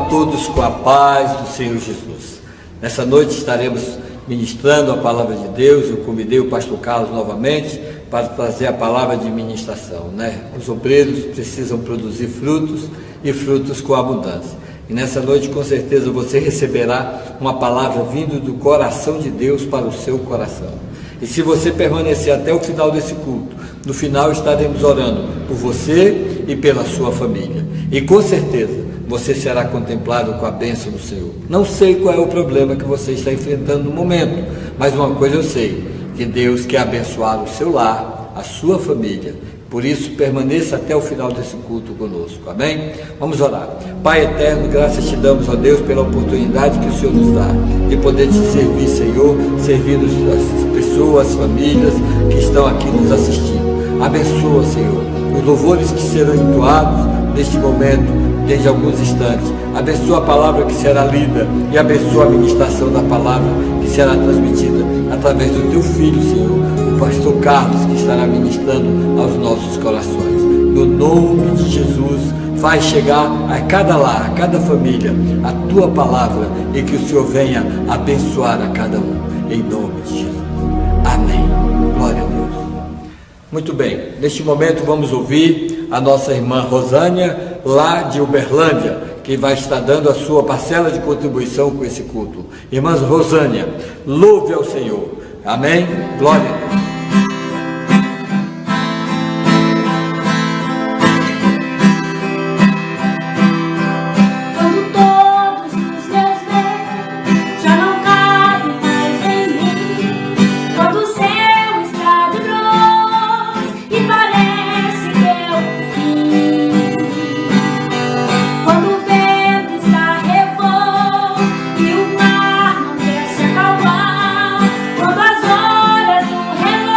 todos com a paz do Senhor Jesus. Nessa noite estaremos ministrando a palavra de Deus. Eu convidei o pastor Carlos novamente para trazer a palavra de ministração, né? Os obreiros precisam produzir frutos e frutos com abundância. E nessa noite, com certeza, você receberá uma palavra vindo do coração de Deus para o seu coração. E se você permanecer até o final desse culto, no final estaremos orando por você e pela sua família. E com certeza, você será contemplado com a bênção do Senhor. Não sei qual é o problema que você está enfrentando no momento, mas uma coisa eu sei, que Deus quer abençoar o seu lar, a sua família. Por isso, permaneça até o final desse culto conosco, amém? Vamos orar. Pai eterno, graças te damos, ó Deus, pela oportunidade que o Senhor nos dá de poder te servir, Senhor, servindo as pessoas, as famílias que estão aqui nos assistindo. Abençoa, Senhor, os louvores que serão entoados neste momento, desde alguns instantes. Abençoa a palavra que será lida e abençoa a ministração da palavra que será transmitida através do teu filho, Senhor, o pastor Carlos, que estará ministrando aos nossos corações. No nome de Jesus, faz chegar a cada lar, a cada família, a tua palavra, e que o Senhor venha abençoar a cada um, em nome de Jesus. Amém. Glória a Deus. Muito bem, neste momento vamos ouvir a nossa irmã Rosânia, lá de Uberlândia, que vai estar dando a sua parcela de contribuição com esse culto. Irmã Rosânia, louve ao Senhor. Amém? Glória a Deus. Quando as horas do relógio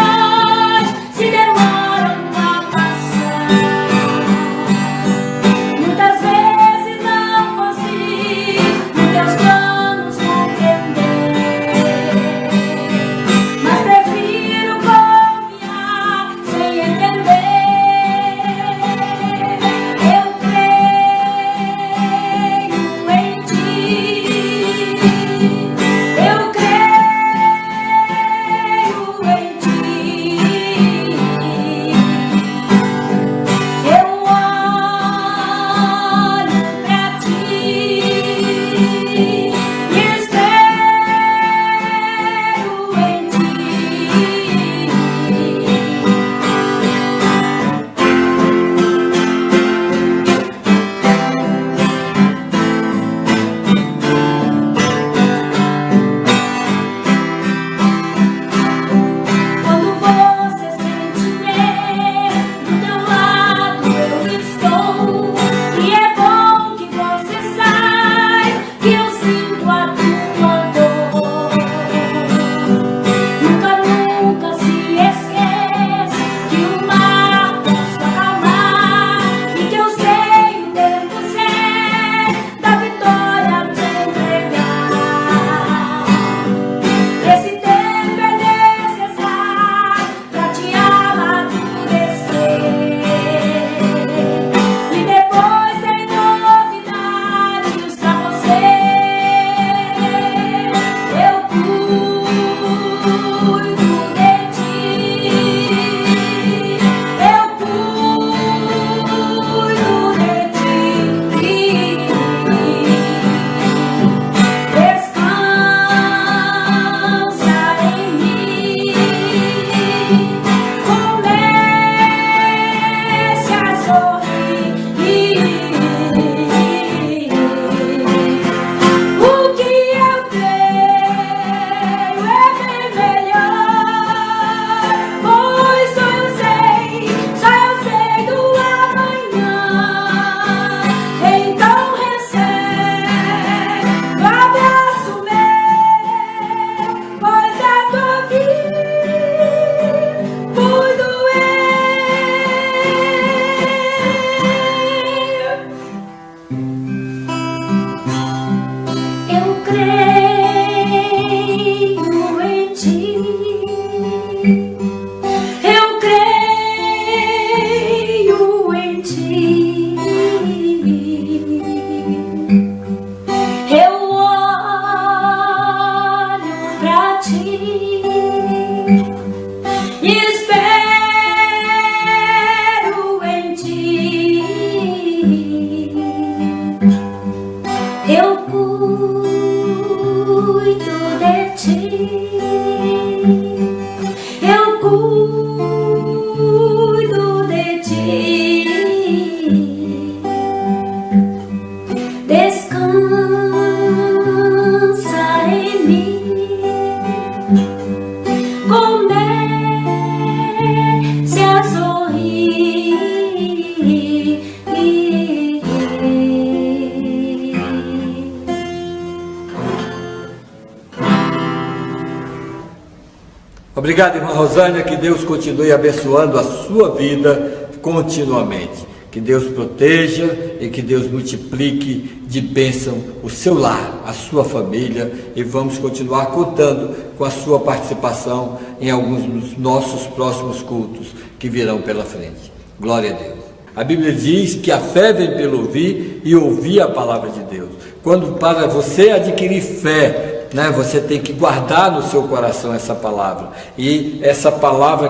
Obrigado, irmã Rosânia, que Deus continue abençoando a sua vida continuamente. Que Deus proteja e que Deus multiplique de bênção o seu lar, a sua família, e vamos continuar contando com a sua participação em alguns dos nossos próximos cultos que virão pela frente. Glória a Deus. A Bíblia diz que a fé vem pelo ouvir e ouvir a palavra de Deus. Quando para você adquirir fé, você tem que guardar no seu coração essa palavra, e essa palavra,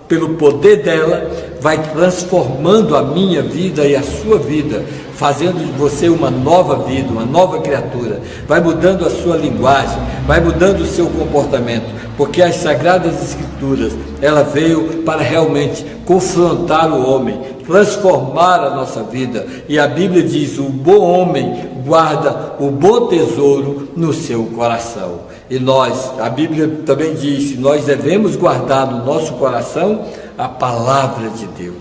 pelo poder dela, vai transformando a minha vida e a sua vida, fazendo de você uma nova vida, uma nova criatura, vai mudando a sua linguagem, vai mudando o seu comportamento, porque as Sagradas Escrituras, ela veio para realmente confrontar o homem, transformar a nossa vida, e a Bíblia diz: o bom homem guarda o bom tesouro no seu coração. E nós, a Bíblia também diz, nós devemos guardar no nosso coração a palavra de Deus.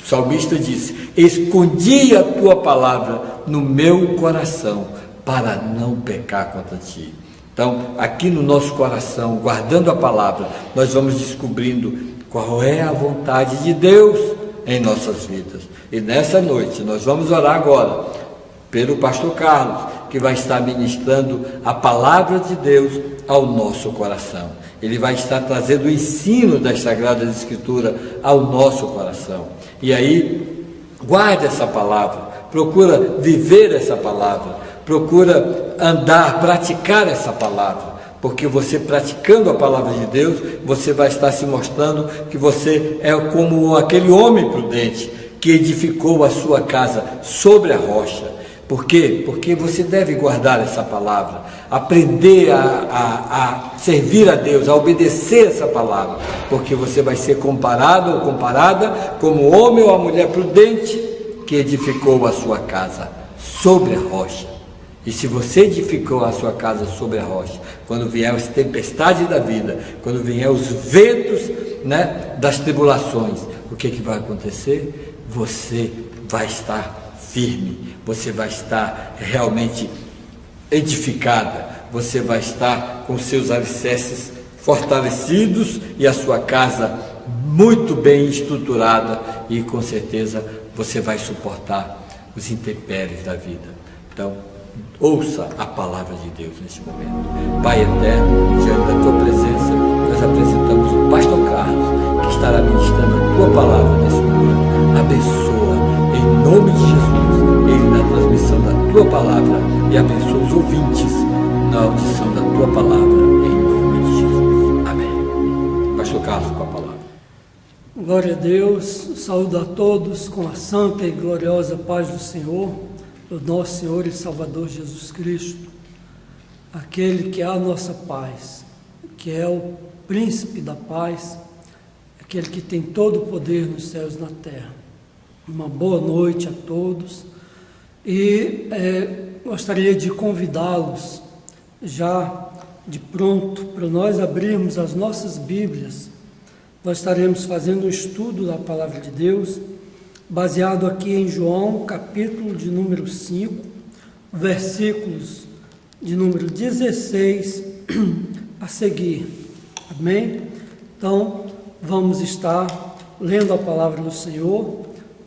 O salmista disse: escondi a tua palavra no meu coração, para não pecar contra ti. Então, aqui no nosso coração, guardando a palavra, nós vamos descobrindo qual é a vontade de Deus em nossas vidas. E nessa noite, nós vamos orar agora pelo pastor Carlos, que vai estar ministrando a palavra de Deus ao nosso coração. Ele vai estar trazendo o ensino das Sagradas Escrituras ao nosso coração. E aí, guarde essa palavra, procura viver essa palavra, procura andar, praticar essa palavra, porque você praticando a palavra de Deus, você vai estar se mostrando que você é como aquele homem prudente que edificou a sua casa sobre a rocha. Por quê? Porque você deve guardar essa palavra, aprender a servir a Deus, a obedecer essa palavra, porque você vai ser comparado ou comparada como o homem ou a mulher prudente que edificou a sua casa sobre a rocha. E se você edificou a sua casa sobre a rocha, quando vier as tempestades da vida, quando vier os ventos, das tribulações, o que vai acontecer? Você vai estar firme, você vai estar realmente edificada, você vai estar com seus alicerces fortalecidos e a sua casa muito bem estruturada, e com certeza você vai suportar os intempéries da vida. Então, ouça a palavra de Deus neste momento. Pai eterno, diante da tua presença, nós apresentamos o pastor Carlos, que estará ministrando a tua palavra nesse momento. Abençoa, em nome de Jesus, ele na transmissão da tua palavra, e abençoa os ouvintes na audição da tua palavra, em nome de Jesus. Amém. Pastor Carlos, com a palavra. Glória a Deus, saúdo a todos com a santa e gloriosa paz do Senhor, do nosso Senhor e Salvador Jesus Cristo, aquele que é a nossa paz, que é o príncipe da paz, aquele que tem todo o poder nos céus e na terra. Uma boa noite a todos, e gostaria de convidá-los já de pronto para nós abrirmos as nossas Bíblias. Nós estaremos fazendo um estudo da Palavra de Deus, baseado aqui em João, capítulo de número 5, versículos de número 16 a seguir. Amém? Então, vamos estar lendo a Palavra do Senhor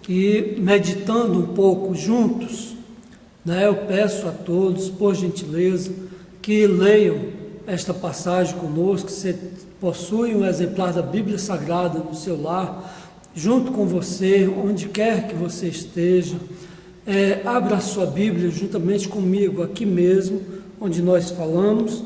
e meditando um pouco juntos. Eu peço a todos, por gentileza, que leiam esta passagem conosco. Se possui um exemplar da Bíblia Sagrada no seu lar, junto com você, onde quer que você esteja, abra a sua Bíblia juntamente comigo, aqui mesmo, onde nós falamos,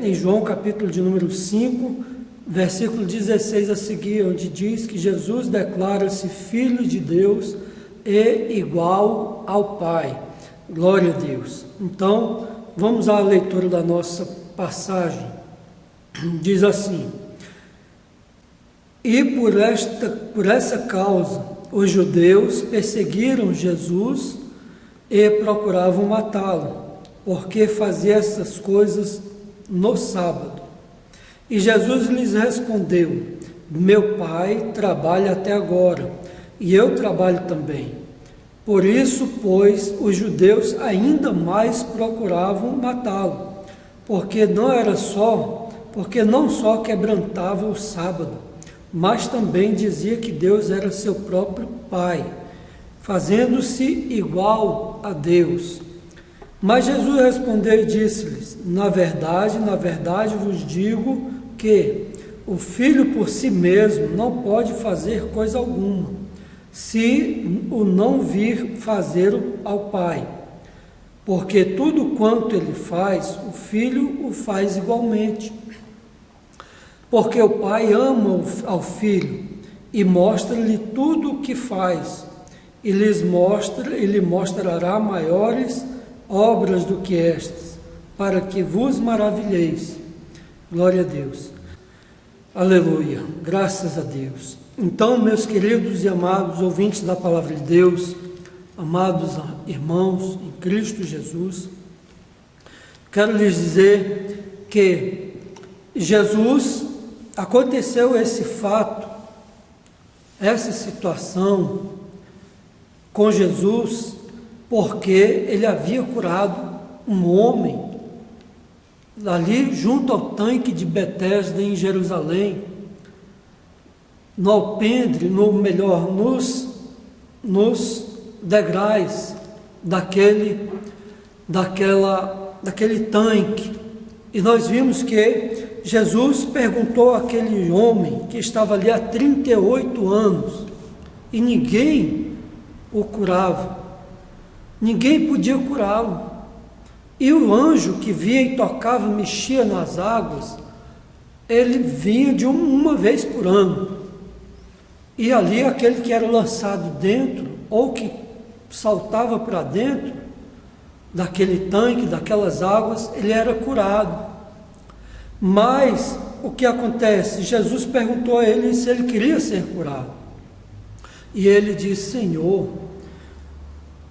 em João capítulo de número 5, versículo 16 a seguir, onde diz que Jesus declara-se Filho de Deus e igual ao Pai. Glória a Deus. Então, vamos à leitura da nossa passagem. Diz assim: e por essa causa, os judeus perseguiram Jesus e procuravam matá-lo, porque fazia essas coisas no sábado. E Jesus lhes respondeu: meu Pai trabalha até agora, e eu trabalho também. Por isso, pois, os judeus ainda mais procuravam matá-lo, porque não era só porque não só quebrantava o sábado, mas também dizia que Deus era seu próprio Pai, fazendo-se igual a Deus. Mas Jesus respondeu e disse-lhes: na verdade vos digo que o Filho por si mesmo não pode fazer coisa alguma, se o não vir fazer ao Pai. Porque tudo quanto ele faz, o Filho o faz igualmente. Porque o Pai ama ao Filho e mostra-lhe tudo o que faz, e lhe mostrará maiores obras do que estas, para que vos maravilheis. Glória a Deus. Aleluia. Graças a Deus. Então, meus queridos e amados ouvintes da Palavra de Deus, amados irmãos em Cristo Jesus, quero lhes dizer que aconteceu esse fato, essa situação com Jesus, porque ele havia curado um homem ali junto ao tanque de Betesda em Jerusalém, no alpendre, nos degraus daquele tanque. E nós vimos que Jesus perguntou àquele homem que estava ali há 38 anos e ninguém o curava, ninguém podia curá-lo. E o anjo que via e tocava, mexia nas águas, ele vinha de uma vez por ano. E ali aquele que era lançado dentro, ou que saltava para dentro daquele tanque, daquelas águas, ele era curado. Mas o que acontece? Jesus perguntou a ele se ele queria ser curado. E ele disse: Senhor,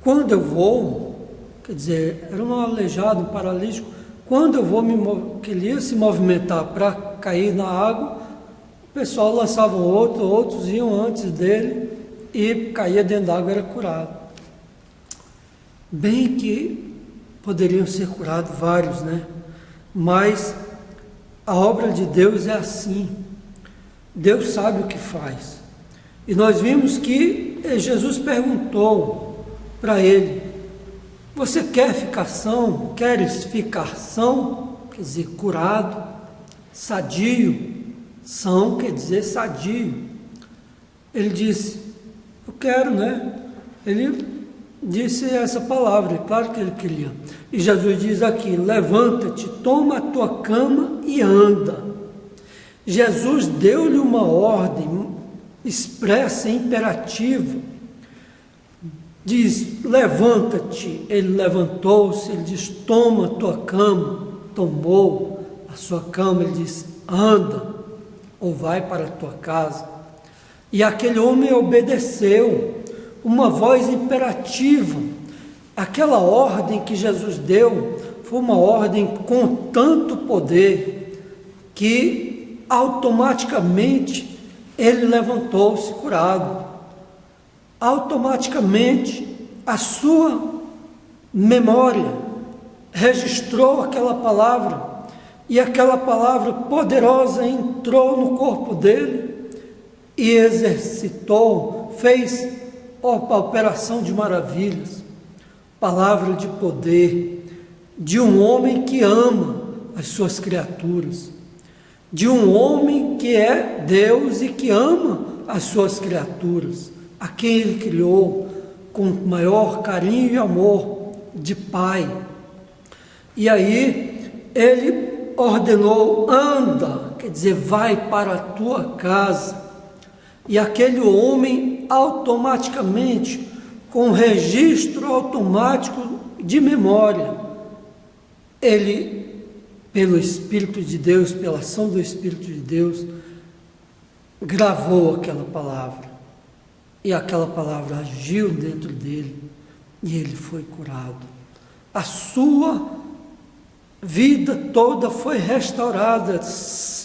quando eu vou, quer dizer, era um aleijado, um paralítico, quando eu vou queria se movimentar para cair na água, o pessoal lançava outros iam antes dele e caía dentro da água, era curado. Bem que poderiam ser curados vários, né? Mas a obra de Deus é assim. Deus sabe o que faz. E nós vimos que Jesus perguntou para ele: você quer ficar são? Queres ficar são? Quer dizer, curado, sadio. São quer dizer sadio. Ele disse: eu quero, né? Ele disse essa palavra, claro que ele queria. E Jesus diz aqui: levanta-te, toma a tua cama e anda. Jesus deu-lhe uma ordem expressa, imperativa. Diz: levanta-te. Ele levantou-se, ele diz: toma a tua cama. Tomou a sua cama, ele diz: anda, ou vai para a tua casa. E aquele homem obedeceu, uma voz imperativa. Aquela ordem que Jesus deu foi uma ordem com tanto poder que automaticamente ele levantou-se curado. Automaticamente a sua memória registrou aquela palavra, e aquela palavra poderosa entrou no corpo dele e exercitou, fez a operação de maravilhas. Palavra de poder de um homem que ama as suas criaturas, de um homem que é Deus e que ama as suas criaturas, a quem ele criou com maior carinho e amor de pai. E aí ele ordenou: anda, quer dizer, vai para a tua casa. E aquele homem automaticamente, com registro automático de memória, ele, pelo Espírito de Deus, pela ação do Espírito de Deus, gravou aquela palavra. E aquela palavra agiu dentro dele e ele foi curado. A sua vida toda foi restaurada,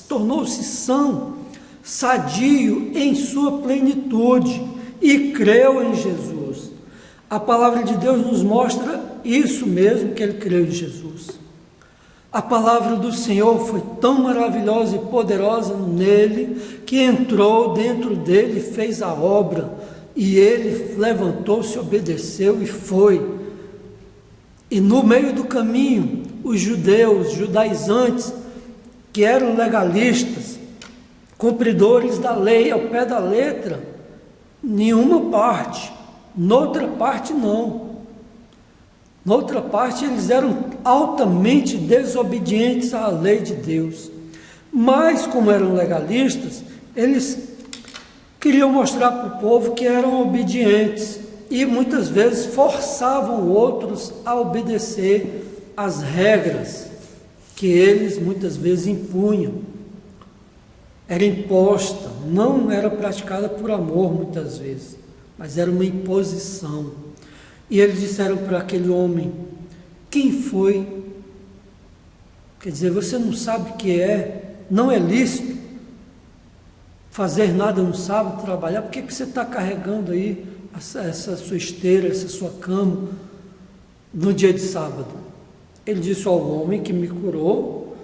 tornou-se são, sadio em sua plenitude e creu em Jesus. A palavra de Deus nos mostra isso mesmo, que ele creu em Jesus. A palavra do Senhor foi tão maravilhosa e poderosa nele, que entrou dentro dele, fez a obra, e ele levantou-se, obedeceu e foi. E no meio do caminho, os judeus, judaizantes, que eram legalistas, cumpridores da lei ao pé da letra, nenhuma parte, noutra parte não. Noutra parte eles eram altamente desobedientes à lei de Deus, mas como eram legalistas, eles queriam mostrar para o povo que eram obedientes e muitas vezes forçavam outros a obedecer às regras que eles muitas vezes impunham. Era imposta, não era praticada por amor muitas vezes, mas era uma imposição. E eles disseram para aquele homem: quem foi? Quer dizer, você não sabe o que não é lícito fazer nada no sábado, trabalhar, por que você está carregando aí essa sua esteira, essa sua cama no dia de sábado? Ele disse ao homem que me curou,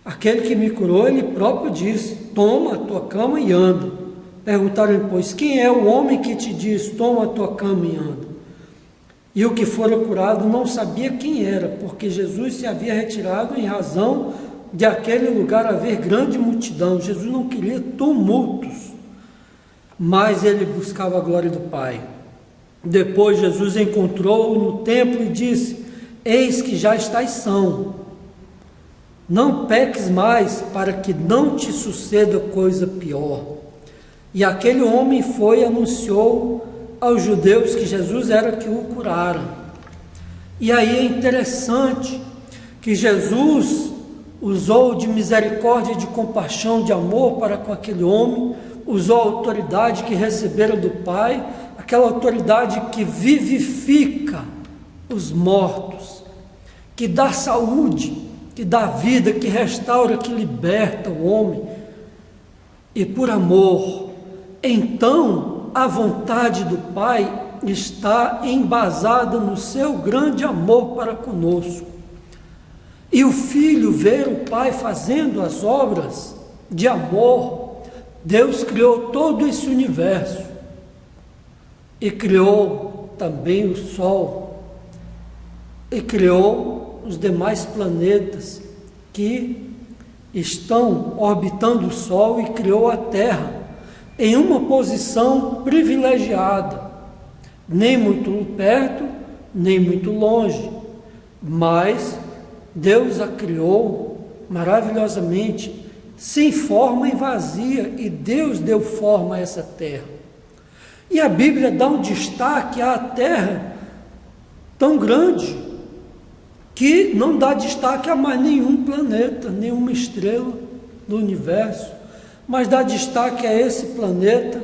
aquele que me curou, ele próprio disse: toma a tua cama e anda. Perguntaram, pois, quem é o homem que te diz, toma a tua cama e anda? E o que fora curado não sabia quem era, porque Jesus se havia retirado em razão de aquele lugar haver grande multidão. Jesus não queria tumultos, mas ele buscava a glória do Pai. Depois Jesus encontrou-o no templo e disse: eis que já estás são, não peques mais, para que não te suceda coisa pior. E aquele homem foi e anunciou aos judeus que Jesus era que o curara. E aí é interessante que Jesus usou de misericórdia, de compaixão, de amor para com aquele homem, usou a autoridade que recebera do Pai, aquela autoridade que vivifica os mortos, que dá saúde, que dá vida, que restaura, que liberta o homem. E por amor, então, a vontade do Pai está embasada no seu grande amor para conosco. E o Filho ver o Pai fazendo as obras de amor. Deus criou todo esse universo e criou também o Sol e criou os demais planetas que estão orbitando o Sol e criou a Terra em uma posição privilegiada, nem muito perto, nem muito longe, mas Deus a criou maravilhosamente, sem forma e vazia, e Deus deu forma a essa terra. E a Bíblia dá um destaque à terra tão grande, que não dá destaque a mais nenhum planeta, nenhuma estrela do universo, mas dá destaque a esse planeta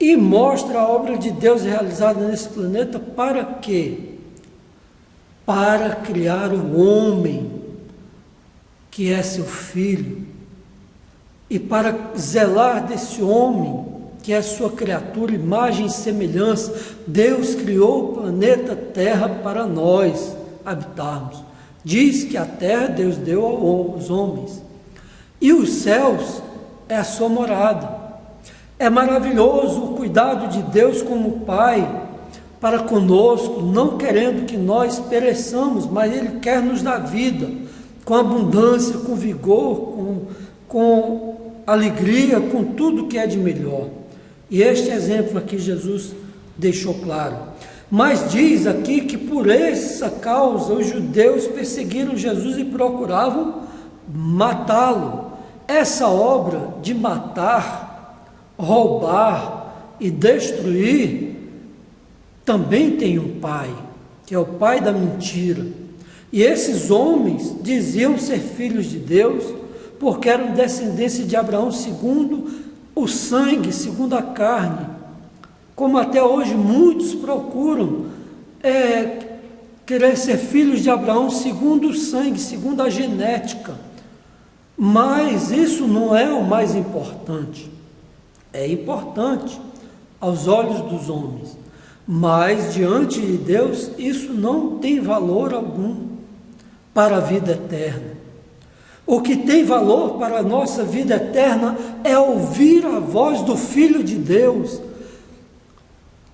e mostra a obra de Deus realizada nesse planeta. Para quê? Para criar o homem, que é seu filho, e para zelar desse homem, que é sua criatura, imagem e semelhança. Deus criou o planeta Terra para nós habitarmos. Diz que a terra Deus deu aos homens, e os céus é a sua morada. É maravilhoso o cuidado de Deus como Pai para conosco, não querendo que nós pereçamos, mas Ele quer nos dar vida, com abundância, com vigor, com alegria, com tudo que é de melhor. E este exemplo aqui Jesus deixou claro. Mas diz aqui que por essa causa os judeus perseguiram Jesus e procuravam matá-lo. Essa obra de matar, roubar e destruir também tem um pai, que é o pai da mentira. E esses homens diziam ser filhos de Deus, porque eram descendência de Abraão segundo o sangue, segundo a carne. Como até hoje muitos procuram querer ser filhos de Abraão segundo o sangue, segundo a genética. Mas isso não é o mais importante. É importante aos olhos dos homens, mas diante de Deus isso não tem valor algum. para a vida eterna. O que tem valor para a nossa vida eterna é ouvir a voz do Filho de Deus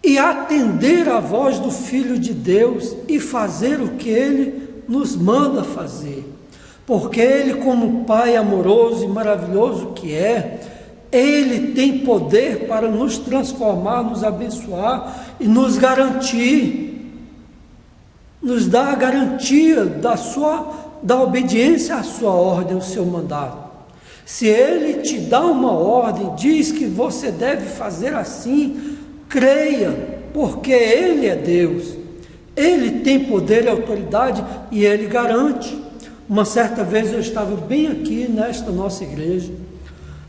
e atender à voz do Filho de Deus e fazer o que Ele nos manda fazer. Porque Ele, como Pai amoroso e maravilhoso que é, Ele tem poder para nos transformar, nos abençoar e nos garantir, nos dar a garantia da obediência à sua ordem, ao seu mandato. Se Ele te dá uma ordem, diz que você deve fazer assim, creia, porque Ele é Deus. Ele tem poder e autoridade e Ele garante. Uma certa vez eu estava bem aqui nesta nossa igreja,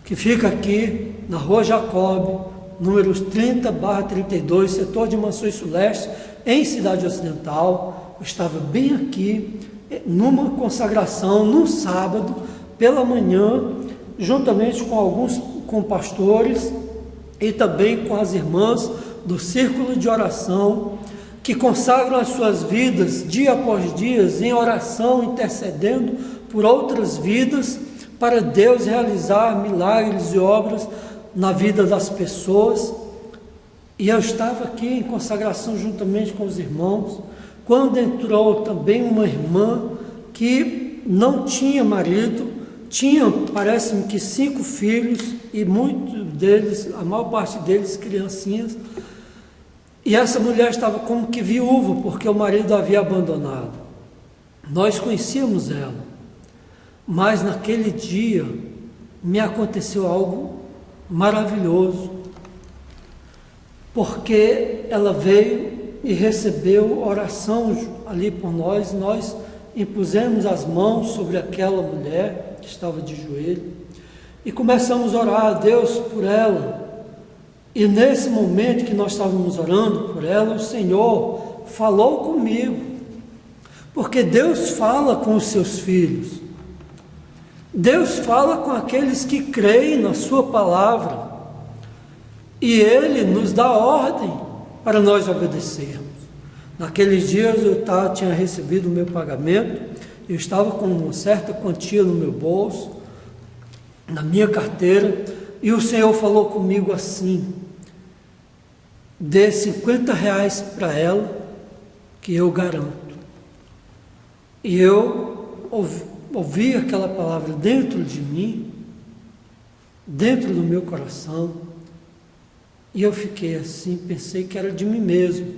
que fica aqui na Rua Jacob, números 30/32, setor de Mansões Sul-Leste, em Cidade Ocidental. Eu estava bem aqui, numa consagração, num sábado, pela manhã, juntamente com pastores e também com as irmãs do Círculo de Oração, que consagram as suas vidas dia após dia em oração, intercedendo por outras vidas, para Deus realizar milagres e obras na vida das pessoas. E eu estava aqui em consagração juntamente com os irmãos, quando entrou também uma irmã que não tinha marido, tinha, parece-me que 5 filhos, e muitos deles, a maior parte deles, criancinhas. E essa mulher estava como que viúva, porque o marido a havia abandonado. Nós conhecíamos ela, mas naquele dia me aconteceu algo maravilhoso, porque ela veio e recebeu oração ali por nós. Nós impusemos as mãos sobre aquela mulher que estava de joelho e começamos a orar a Deus por ela. E nesse momento que nós estávamos orando por ela, o Senhor falou comigo, porque Deus fala com os seus filhos, Deus fala com aqueles que creem na sua palavra, e Ele nos dá ordem para nós obedecermos. Naqueles dias eu tinha recebido o meu pagamento, eu estava com uma certa quantia no meu bolso, na minha carteira, e o Senhor falou comigo assim: dê R$50 para ela, que eu garanto. E eu ouvi aquela palavra dentro de mim, dentro do meu coração, e eu fiquei assim, pensei que era de mim mesmo,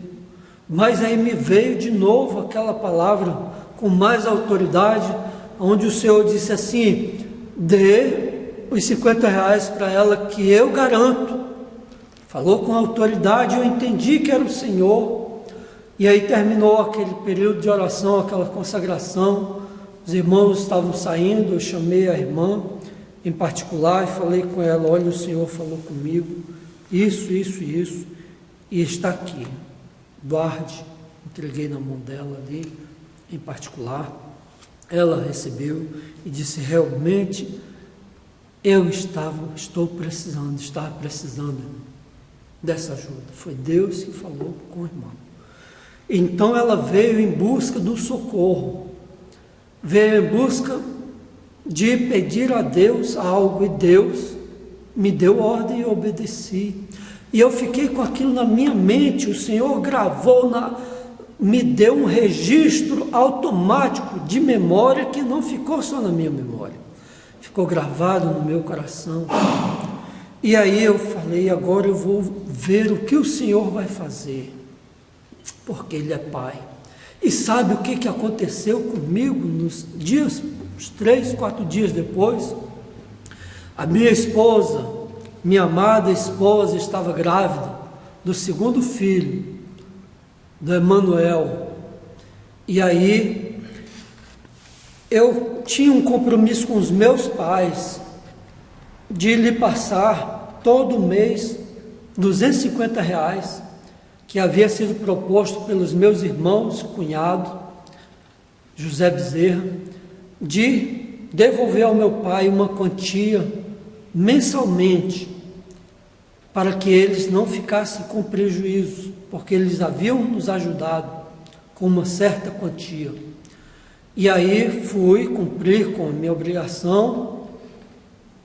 mas aí me veio de novo aquela palavra com mais autoridade, onde o Senhor disse assim: dê os R$50 para ela, que eu garanto. Falou com autoridade, eu entendi que era o Senhor. E aí terminou aquele período de oração, aquela consagração. Os irmãos estavam saindo, eu chamei a irmã em particular e falei com ela: olha, o Senhor falou comigo, isso, e está aqui, guarde. Entreguei na mão dela ali, em particular. Ela recebeu e disse: realmente, estava precisando dessa ajuda. Foi Deus que falou com o irmão. Então ela veio em busca do socorro, veio em busca de pedir a Deus algo, e Deus me deu ordem e eu obedeci. E eu fiquei com aquilo na minha mente. O Senhor gravou, me deu um registro automático de memória, que não ficou só na minha memória, ficou gravado no meu coração. E aí eu falei: agora eu vou ver o que o Senhor vai fazer, porque Ele é Pai. E sabe o que aconteceu comigo nos dias, uns 3, 4 dias depois? A minha esposa, minha amada esposa, estava grávida do 2º filho, do Emanuel. E aí eu tinha um compromisso com os meus pais de lhe passar todo mês R$250, que havia sido proposto pelos meus irmãos, cunhado, José Bezerra, de devolver ao meu pai uma quantia mensalmente, para que eles não ficassem com prejuízo, porque eles haviam nos ajudado com uma certa quantia. E aí fui cumprir com a minha obrigação,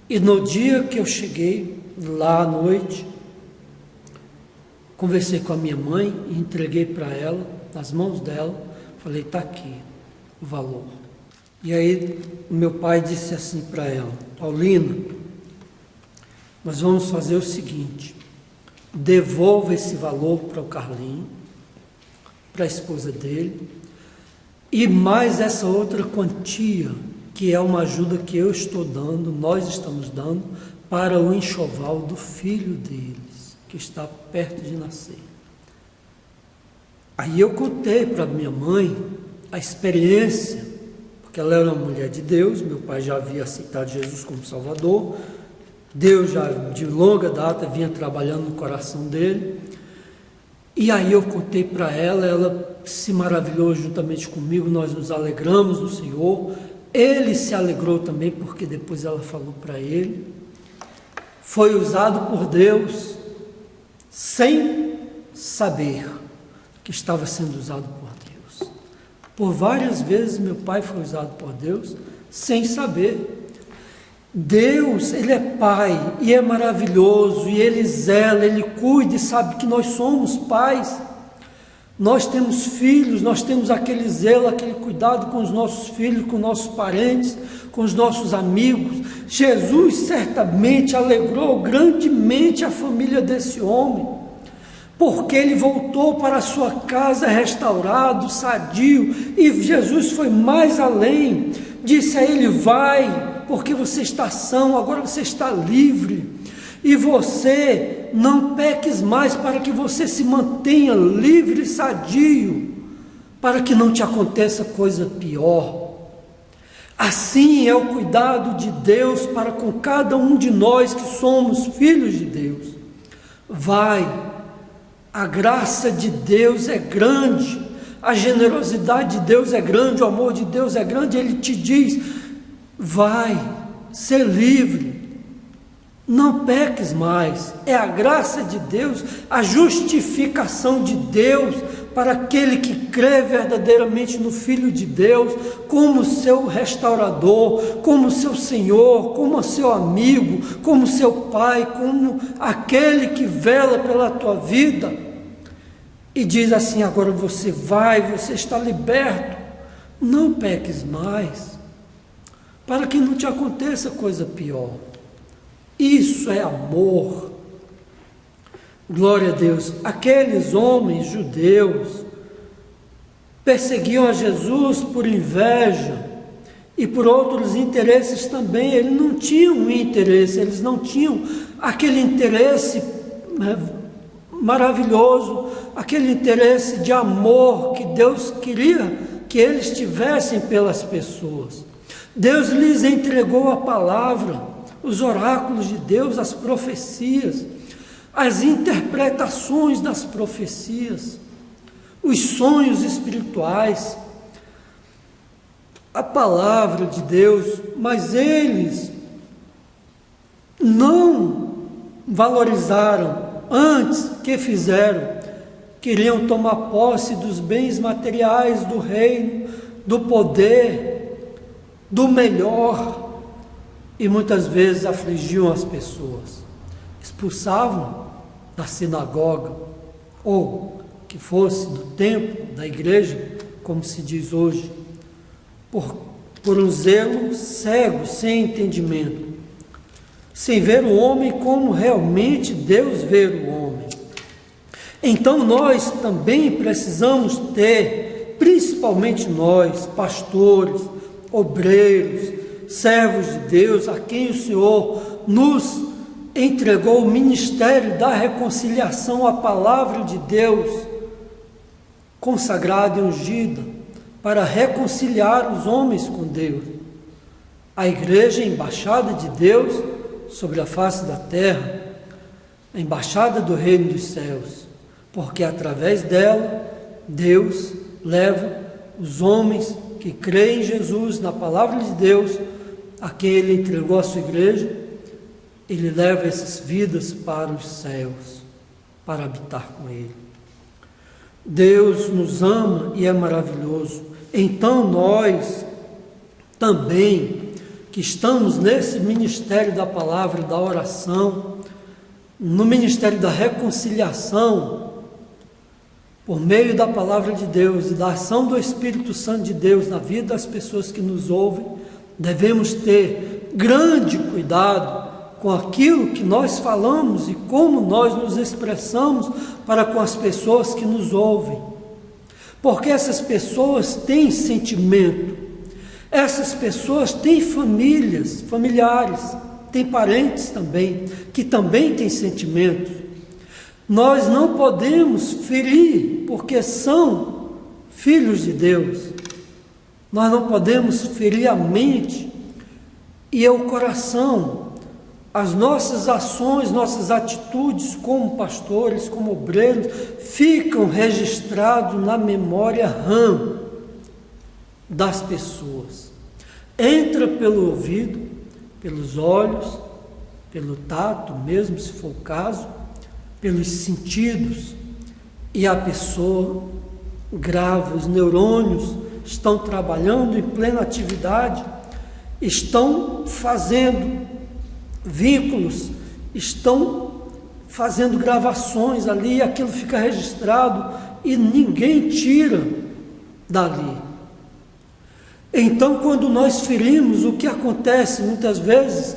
e no dia que eu cheguei lá à noite, conversei com a minha mãe e entreguei para ela, nas mãos dela, falei, está aqui o valor. E aí meu pai disse assim para ela, Paulina, nós vamos fazer o seguinte, devolva esse valor para o Carlinho, para a esposa dele, e mais essa outra quantia, que é uma ajuda que eu estou dando, nós estamos dando, para o enxoval do filho deles, que está perto de nascer. Aí eu contei para minha mãe a experiência, porque ela era uma mulher de Deus, meu pai já havia aceitado Jesus como Salvador, Deus já de longa data vinha trabalhando no coração dele, e aí eu contei para ela, ela se maravilhou juntamente comigo, nós nos alegramos no Senhor, ele se alegrou também, porque depois ela falou para ele, foi usado por Deus, sem saber que estava sendo usado por Deus. Por várias vezes meu pai foi usado por Deus, sem saber. Deus, Ele é Pai, e é maravilhoso, e Ele zela, Ele cuida, e sabe que nós somos pais, nós temos filhos, nós temos aquele zelo, aquele cuidado com os nossos filhos, com nossos parentes, com os nossos amigos. Jesus certamente alegrou grandemente a família desse homem, porque ele voltou para a sua casa restaurado, sadio, e Jesus foi mais além, disse a ele, vai, porque você está são, agora você está livre, e você não peques mais, para que você se mantenha livre e sadio, para que não te aconteça coisa pior. Assim é o cuidado de Deus para com cada um de nós que somos filhos de Deus. Vai, a graça de Deus é grande, a generosidade de Deus é grande, o amor de Deus é grande, Ele te diz, vai, ser livre, não peques mais, é a graça de Deus, a justificação de Deus, para aquele que crê verdadeiramente no Filho de Deus, como seu restaurador, como seu Senhor, como seu amigo, como seu Pai, como aquele que vela pela tua vida, e diz assim, agora você vai, você está liberto, não peques mais, para que não te aconteça coisa pior. Isso é amor. Glória a Deus. Aqueles homens judeus perseguiam a Jesus por inveja e por outros interesses também. Eles não tinham um interesse, eles não tinham aquele interesse maravilhoso, aquele interesse de amor que Deus queria que eles tivessem pelas pessoas. Deus lhes entregou a palavra, os oráculos de Deus, as profecias, as interpretações das profecias, os sonhos espirituais, a palavra de Deus, mas eles não valorizaram. Antes, que fizeram? Queriam tomar posse dos bens materiais do reino, do poder, do melhor, e muitas vezes afligiam as pessoas, expulsavam da sinagoga, ou que fosse do templo, da igreja, como se diz hoje, por um zelo cego, sem entendimento, sem ver o homem como realmente Deus vê o homem. Então nós também precisamos ter, principalmente nós, pastores, obreiros, servos de Deus, a quem o Senhor nos entregou o ministério da reconciliação, a palavra de Deus, consagrada e ungida, para reconciliar os homens com Deus. A igreja é a embaixada de Deus sobre a face da terra, a embaixada do reino dos céus, porque através dela, Deus leva os homens que creem em Jesus, na palavra de Deus, a quem Ele entregou a sua igreja, Ele leva essas vidas para os céus, para habitar com Ele. Deus nos ama e é maravilhoso. Então nós também, que estamos nesse ministério da palavra e da oração, no ministério da reconciliação, por meio da palavra de Deus e da ação do Espírito Santo de Deus na vida das pessoas que nos ouvem, devemos ter grande cuidado com aquilo que nós falamos e como nós nos expressamos para com as pessoas que nos ouvem. Porque essas pessoas têm sentimento, essas pessoas têm familiares, têm parentes também, que também têm sentimentos. Nós não podemos ferir, porque são filhos de Deus. Nós não podemos ferir a mente e o coração. As nossas ações, nossas atitudes como pastores, como obreiros, ficam registrados na memória RAM das pessoas. Entra pelo ouvido, pelos olhos, pelo tato, mesmo se for o caso, pelos sentidos, e a pessoa grava, os neurônios estão trabalhando em plena atividade, estão fazendo vínculos, estão fazendo gravações ali, aquilo fica registrado e ninguém tira dali. Então, quando nós ferimos, o que acontece muitas vezes,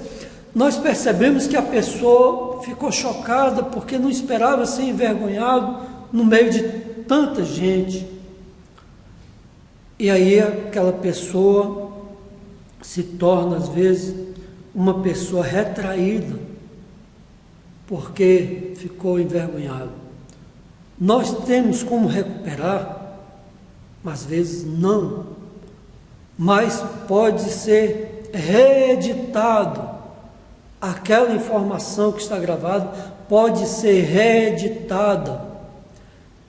nós percebemos que a pessoa ficou chocada porque não esperava ser envergonhado no meio de tanta gente. E aí aquela pessoa se torna, às vezes, uma pessoa retraída, porque ficou envergonhado. Nós temos como recuperar, mas às vezes não, mas pode ser reeditado, aquela informação que está gravada pode ser reeditada,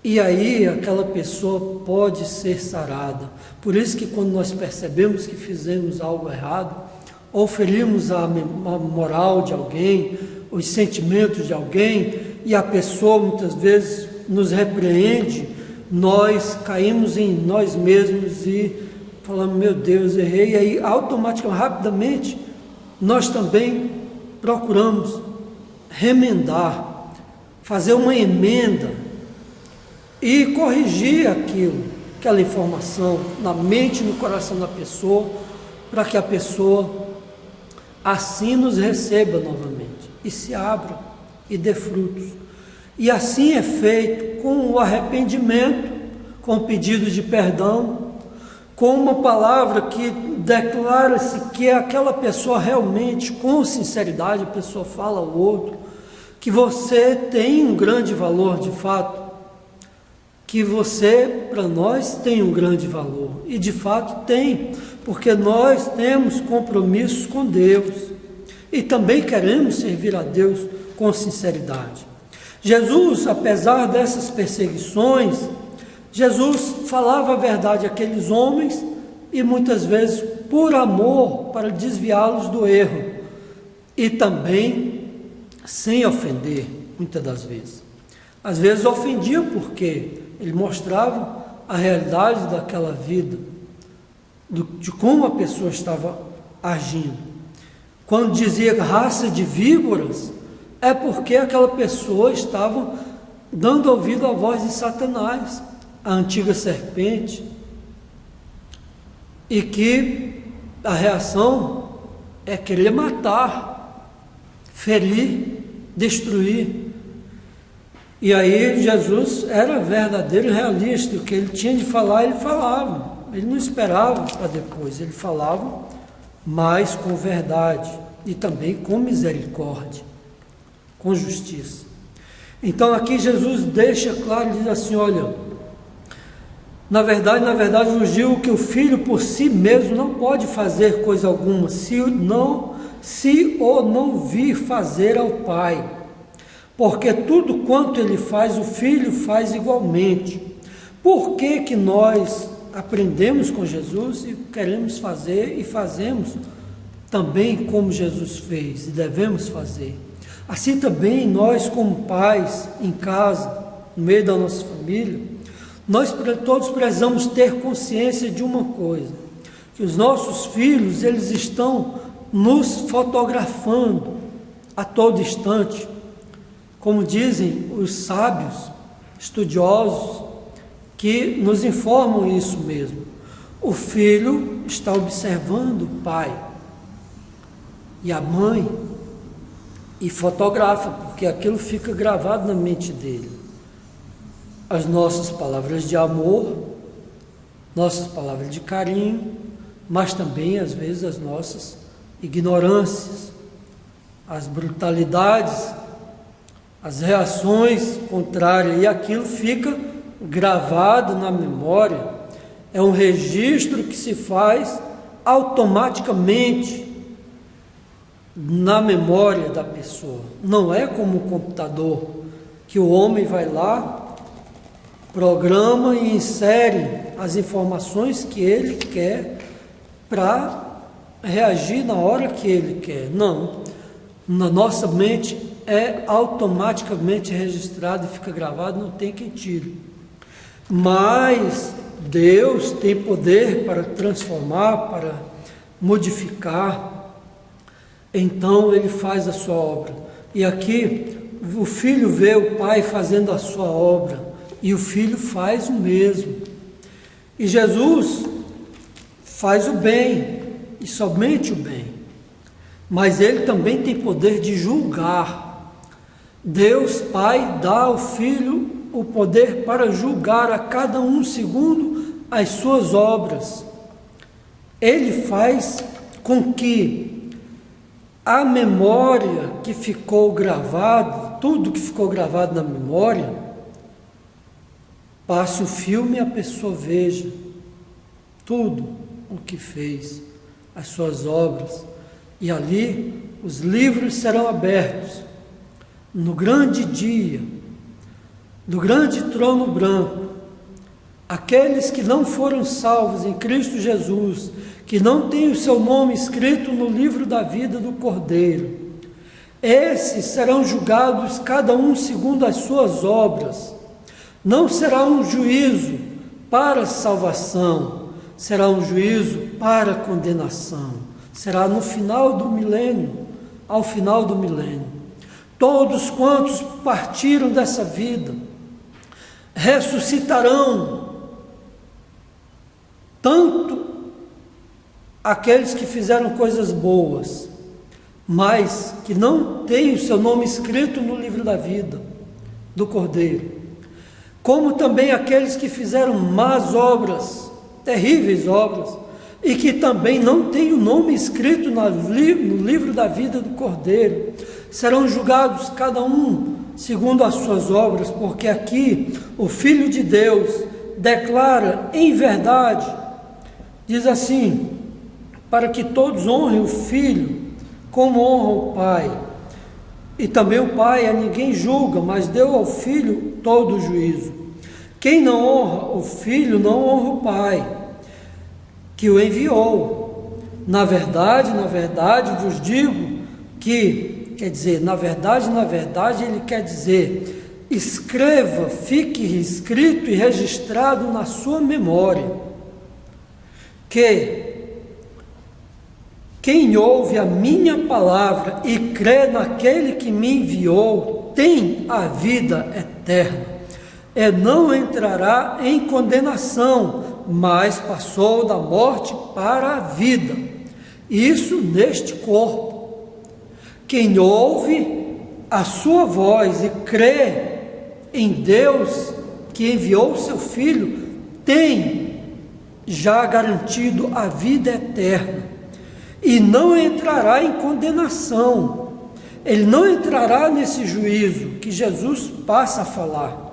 e aí aquela pessoa pode ser sarada. Por isso que quando nós percebemos que fizemos algo errado, ou ferimos a moral de alguém, os sentimentos de alguém, e a pessoa muitas vezes nos repreende, nós caímos em nós mesmos e falamos, meu Deus, errei, e aí automaticamente, rapidamente, nós também procuramos remendar, fazer uma emenda e corrigir aquela informação na mente e no coração da pessoa, para que a pessoa assim nos receba novamente e se abra e dê frutos. E assim é feito com o arrependimento, com o pedido de perdão, com uma palavra que declara-se que aquela pessoa realmente, com sinceridade, a pessoa fala ao outro, que você tem um grande valor de fato, que você, para nós, tem um grande valor, e de fato tem, porque nós temos compromissos com Deus, e também queremos servir a Deus com sinceridade. Jesus, apesar dessas perseguições, Jesus falava a verdade àqueles homens, e muitas vezes por amor, para desviá-los do erro, e também sem ofender, muitas das vezes. Às vezes ofendia porque ele mostrava a realidade daquela vida, de como a pessoa estava agindo. Quando dizia raça de víboras, é porque aquela pessoa estava dando ouvido à voz de Satanás, a antiga serpente, e que a reação é querer matar, ferir, destruir. E aí Jesus era verdadeiro e realista, o que ele tinha de falar, ele falava, ele não esperava para depois, ele falava, mas com verdade e também com misericórdia, com justiça. Então aqui Jesus deixa claro, diz assim, olha, na verdade vos digo que o filho por si mesmo não pode fazer coisa alguma, se o não vir fazer ao Pai. Porque tudo quanto ele faz, o Filho faz igualmente. Por que que nós aprendemos com Jesus e queremos fazer e fazemos também como Jesus fez e devemos fazer? Assim também nós, como pais, em casa, no meio da nossa família, Nós todos precisamos ter consciência de uma coisa, que os nossos filhos, eles estão nos fotografando a todo instante, como dizem os sábios, estudiosos, que nos informam isso mesmo. O filho está observando o pai e a mãe e fotografa, porque aquilo fica gravado na mente dele. As nossas palavras de amor, nossas palavras de carinho, mas também às vezes as nossas ignorâncias, as brutalidades, as reações contrárias, e aquilo fica gravado na memória. É um registro que se faz automaticamente na memória da pessoa. Não é como o computador, que o homem vai lá, programa e insere as informações que ele quer para reagir na hora que ele quer. Não, na nossa mente é automaticamente registrado e fica gravado, não tem quem tire. Mas Deus tem poder para transformar, para modificar. Então ele faz a sua obra. E aqui o filho vê o pai fazendo a sua obra e o filho faz o mesmo. E Jesus faz o bem, e somente o bem. Mas ele também tem poder de julgar. Deus Pai dá ao Filho o poder para julgar a cada um segundo as suas obras. Ele faz com que a memória que ficou gravada, tudo que ficou gravado na memória, passe o filme e a pessoa veja tudo o que fez, as suas obras, e ali os livros serão abertos no grande dia, do grande trono branco. Aqueles que não foram salvos em Cristo Jesus, que não têm o seu nome escrito no livro da vida do Cordeiro, esses serão julgados cada um segundo as suas obras. Não será um juízo para salvação, será um juízo para condenação. Será no final do milênio, ao final do milênio. Todos quantos partiram dessa vida ressuscitarão, tanto aqueles que fizeram coisas boas, mas que não têm o seu nome escrito no livro da vida do Cordeiro, como também aqueles que fizeram más obras, terríveis obras, e que também não têm o nome escrito no livro da vida do Cordeiro, serão julgados cada um segundo as suas obras, porque aqui o Filho de Deus declara em verdade, diz assim, para que todos honrem o Filho como honram o Pai, e também o Pai a ninguém julga, mas deu ao Filho todo o juízo. Quem não honra o Filho não honra o Pai que o enviou. Na verdade vos digo que, quer dizer, na verdade, ele quer dizer, escreva, fique escrito e registrado na sua memória, que quem ouve a minha palavra e crê naquele que me enviou, tem a vida eterna, e não entrará em condenação, mas passou da morte para a vida, isso neste corpo. Quem ouve a sua voz e crê em Deus que enviou o seu Filho, tem já garantido a vida eterna, e não entrará em condenação. Ele não entrará nesse juízo que Jesus passa a falar,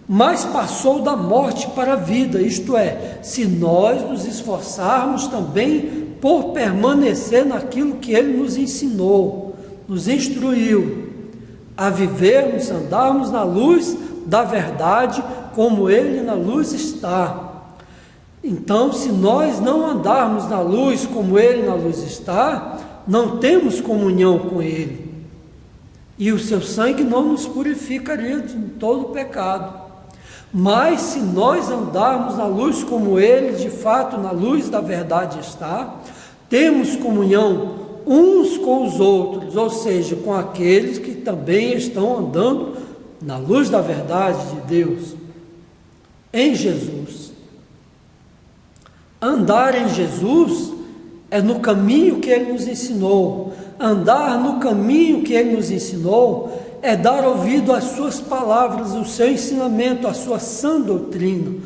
mas passou da morte para a vida, isto é, se nós nos esforçarmos também por permanecer naquilo que ele nos ensinou, nos instruiu, a vivermos, andarmos na luz da verdade, como ele na luz está. Então, se nós não andarmos na luz como ele na luz está, não temos comunhão com ele, e o seu sangue não nos purificaria de todo pecado. Mas se nós andarmos na luz como Ele, de fato, na luz da verdade está, temos comunhão uns com os outros, ou seja, com aqueles que também estão andando na luz da verdade de Deus, em Jesus. Andar em Jesus é no caminho que Ele nos ensinou. Andar no caminho que Ele nos ensinou é dar ouvido às suas palavras, o seu ensinamento, a sua sã doutrina,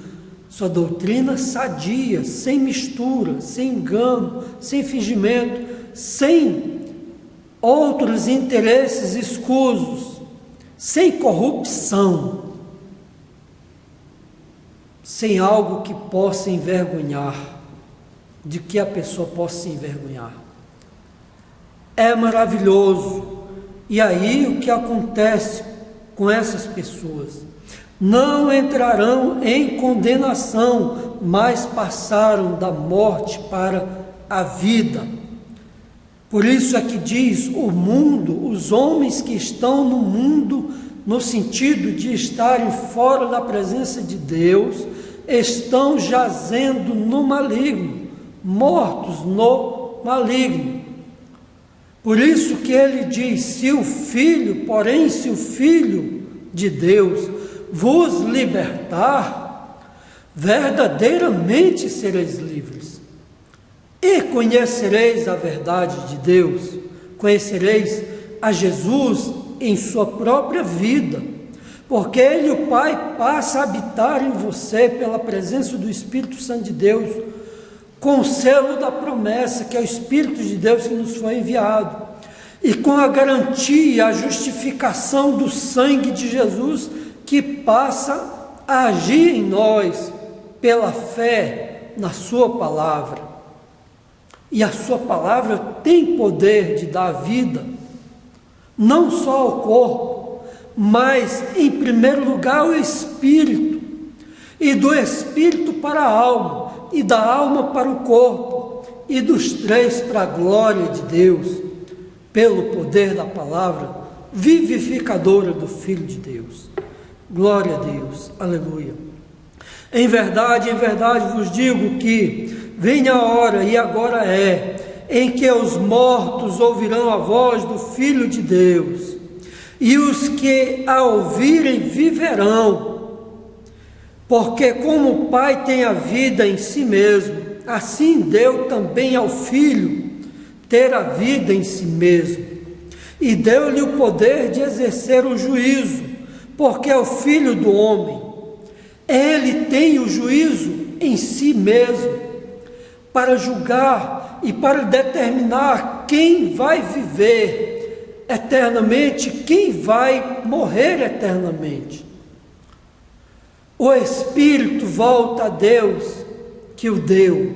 sua doutrina sadia, sem mistura, sem engano, sem fingimento, sem outros interesses escusos, sem corrupção, sem algo que possa envergonhar, de que a pessoa possa se envergonhar. É maravilhoso. E aí o que acontece com essas pessoas? Não entrarão em condenação, mas passaram da morte para a vida. Por isso é que diz o mundo, os homens que estão no mundo, no sentido de estarem fora da presença de Deus, estão jazendo no maligno, mortos no maligno. Por isso que ele diz, se o Filho de Deus vos libertar, verdadeiramente sereis livres. E conhecereis a verdade de Deus, conhecereis a Jesus em sua própria vida, porque Ele, o Pai, passa a habitar em você pela presença do Espírito Santo de Deus, com o selo da promessa, que é o Espírito de Deus que nos foi enviado, e com a garantia, a justificação do sangue de Jesus, que passa a agir em nós pela fé na sua palavra. E a sua palavra tem poder de dar vida, não só ao corpo, mas em primeiro lugar ao espírito, e do espírito para a alma, e da alma para o corpo, e dos três para a glória de Deus, pelo poder da palavra vivificadora do Filho de Deus. Glória a Deus, aleluia. Em verdade vos digo que vem a hora, e agora é, em que os mortos ouvirão a voz do Filho de Deus, e os que a ouvirem viverão. Porque como o Pai tem a vida em si mesmo, assim deu também ao Filho ter a vida em si mesmo, e deu-lhe o poder de exercer o juízo, porque é o Filho do homem. Ele tem o juízo em si mesmo, para julgar e para determinar quem vai viver eternamente, quem vai morrer eternamente. O Espírito volta a Deus que o deu,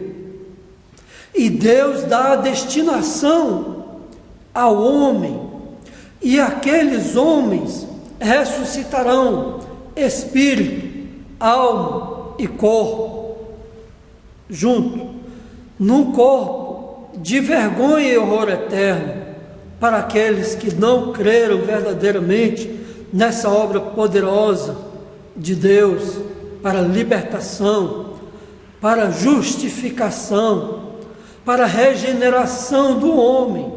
e Deus dá a destinação ao homem, e aqueles homens ressuscitarão espírito, alma e corpo junto, num corpo de vergonha e horror eterno, para aqueles que não creram verdadeiramente nessa obra poderosa de Deus para libertação, para justificação, para regeneração do homem.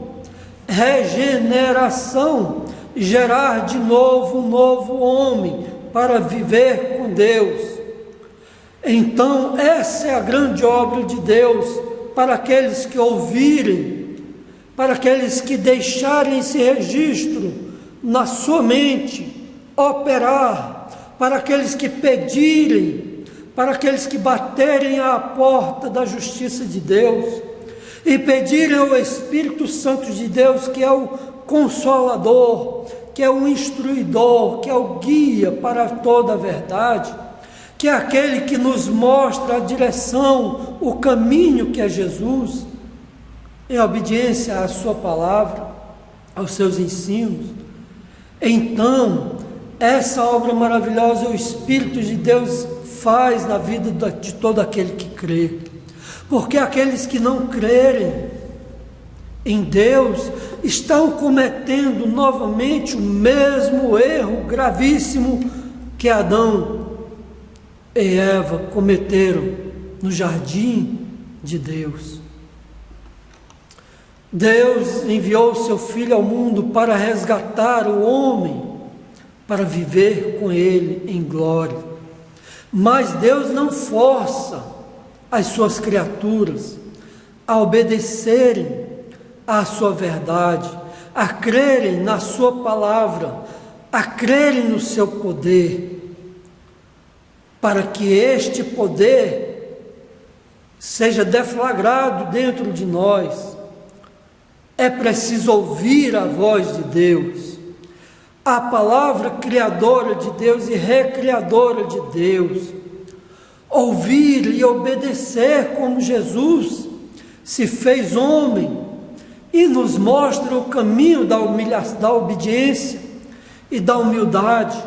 Regeneração, gerar de novo um novo homem para viver com Deus. Então essa é a grande obra de Deus para aqueles que ouvirem, para aqueles que deixarem esse registro na sua mente operar, para aqueles que pedirem, para aqueles que baterem à porta da justiça de Deus e pedirem ao Espírito Santo de Deus, que é o Consolador, que é o instruidor, que é o guia para toda a verdade, que é aquele que nos mostra a direção, o caminho que é Jesus, em obediência à sua palavra, aos seus ensinos. Então, essa obra maravilhosa o Espírito de Deus faz na vida de todo aquele que crê, porque aqueles que não crerem em Deus estão cometendo novamente o mesmo erro gravíssimo que Adão e Eva cometeram no jardim de Deus. Deus enviou o seu Filho ao mundo para resgatar o homem, para viver com ele em glória. Mas Deus não força as suas criaturas a obedecerem à sua verdade, a crerem na sua palavra, a crerem no seu poder, para que este poder seja deflagrado dentro de nós. É preciso ouvir a voz de Deus, a palavra criadora de Deus e recriadora de Deus, ouvir e obedecer como Jesus se fez homem e nos mostra o caminho da obediência e da humildade,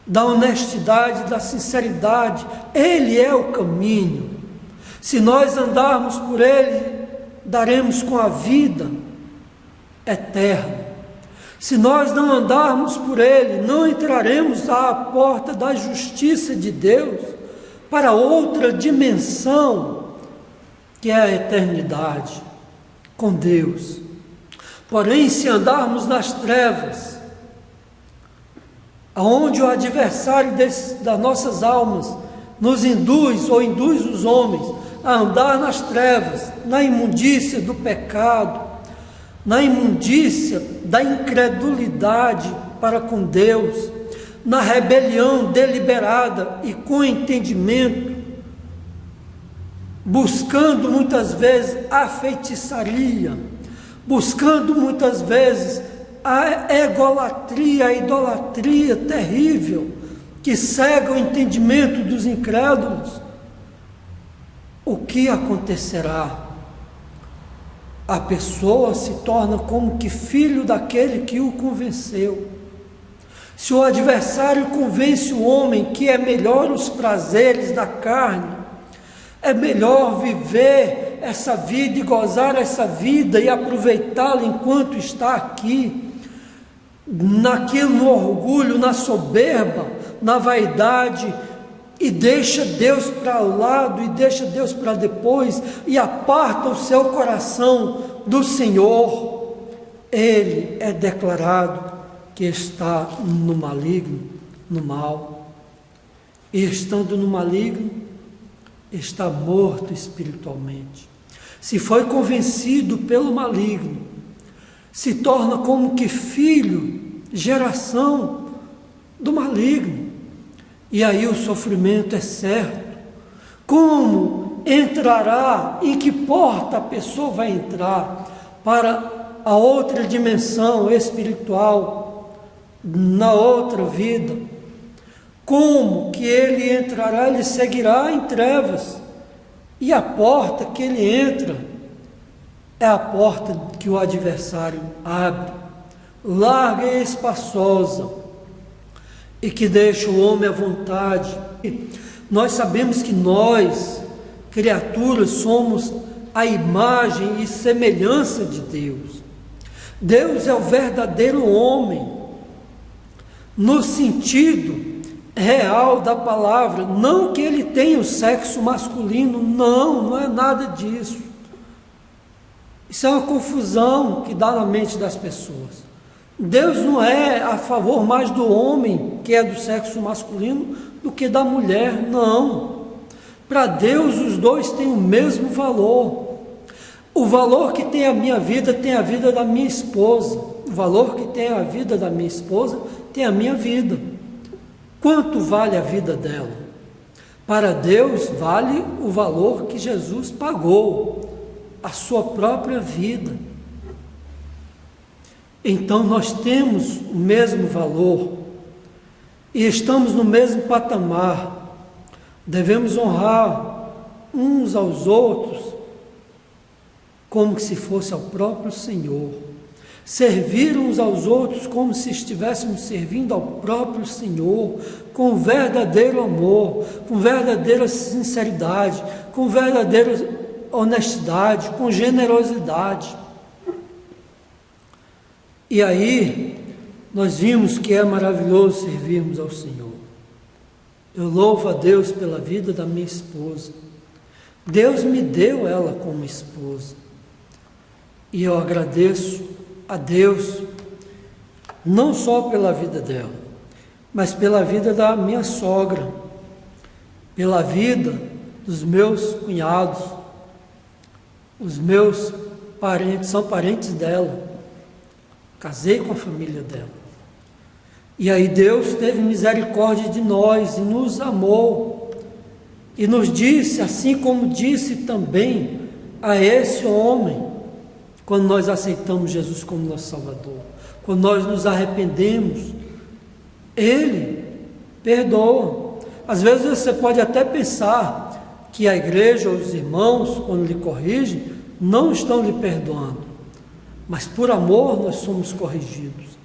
da honestidade, da sinceridade. Ele é o caminho. Se nós andarmos por ele, daremos com a vida eterna. Se nós não andarmos por ele, não entraremos à porta da justiça de Deus para outra dimensão, que é a eternidade com Deus. Porém, se andarmos nas trevas, aonde o adversário das nossas almas nos induz ou induz os homens a andar nas trevas, na imundícia do pecado, na imundícia da incredulidade para com Deus, na rebelião deliberada e com entendimento, buscando muitas vezes a feitiçaria, buscando muitas vezes a egolatria, a idolatria terrível, que cega o entendimento dos incrédulos, o que acontecerá? A pessoa se torna como que filho daquele que o convenceu. Se o adversário convence o homem que é melhor os prazeres da carne, é melhor viver essa vida e gozar essa vida e aproveitá-la enquanto está aqui, naquilo, no orgulho, na soberba, na vaidade, e deixa Deus para o lado, e deixa Deus para depois, e aparta o seu coração do Senhor, ele é declarado que está no maligno, no mal, e estando no maligno, está morto espiritualmente. Se foi convencido pelo maligno, se torna como que filho, geração do maligno. E aí o sofrimento é certo. Como entrará, em que porta a pessoa vai entrar para a outra dimensão espiritual, na outra vida? Como que ele entrará? Ele seguirá em trevas. E a porta que ele entra é a porta que o adversário abre, larga e espaçosa, e que deixa o homem à vontade. Nós sabemos que nós, criaturas, somos a imagem e semelhança de Deus. Deus é o verdadeiro homem, no sentido real da palavra, não que ele tenha o sexo masculino, não é nada disso. Isso é uma confusão que dá na mente das pessoas. Deus não é a favor mais do homem, que é do sexo masculino, do que da mulher, não. Para Deus os dois têm o mesmo valor. O valor que tem a minha vida tem a vida da minha esposa. O valor que tem a vida da minha esposa tem a minha vida. Quanto vale a vida dela? Para Deus vale o valor que Jesus pagou, a sua própria vida. Então nós temos o mesmo valor e estamos no mesmo patamar. Devemos honrar uns aos outros como se fosse ao próprio Senhor. Servir uns aos outros como se estivéssemos servindo ao próprio Senhor, com verdadeiro amor, com verdadeira sinceridade, com verdadeira honestidade, com generosidade. E aí, nós vimos que é maravilhoso servirmos ao Senhor. Eu louvo a Deus pela vida da minha esposa. Deus me deu ela como esposa. E eu agradeço a Deus, não só pela vida dela, mas pela vida da minha sogra, pela vida dos meus cunhados. Os meus parentes são parentes dela. Casei com a família dela. E aí Deus teve misericórdia de nós e nos amou. E nos disse, assim como disse também a esse homem, quando nós aceitamos Jesus como nosso Salvador, quando nós nos arrependemos, Ele perdoa. Às vezes você pode até pensar que a igreja ou os irmãos, quando lhe corrigem, não estão lhe perdoando, mas por amor nós somos corrigidos,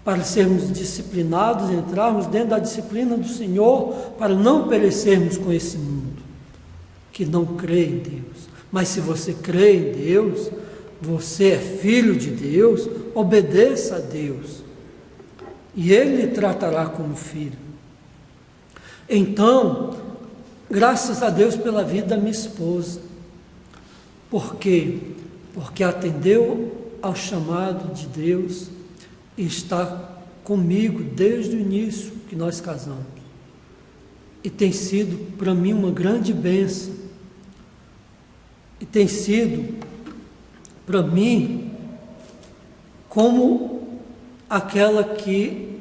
para sermos disciplinados, entrarmos dentro da disciplina do Senhor, para não perecermos com esse mundo, que não crê em Deus. Mas se você crê em Deus, você é filho de Deus, obedeça a Deus, e Ele lhe tratará como filho. Então, graças a Deus pela vida da minha esposa. Por quê? Porque atendeu ao chamado de Deus e está comigo desde o início que nós casamos. E tem sido para mim uma grande bênção. E tem sido para mim como aquela que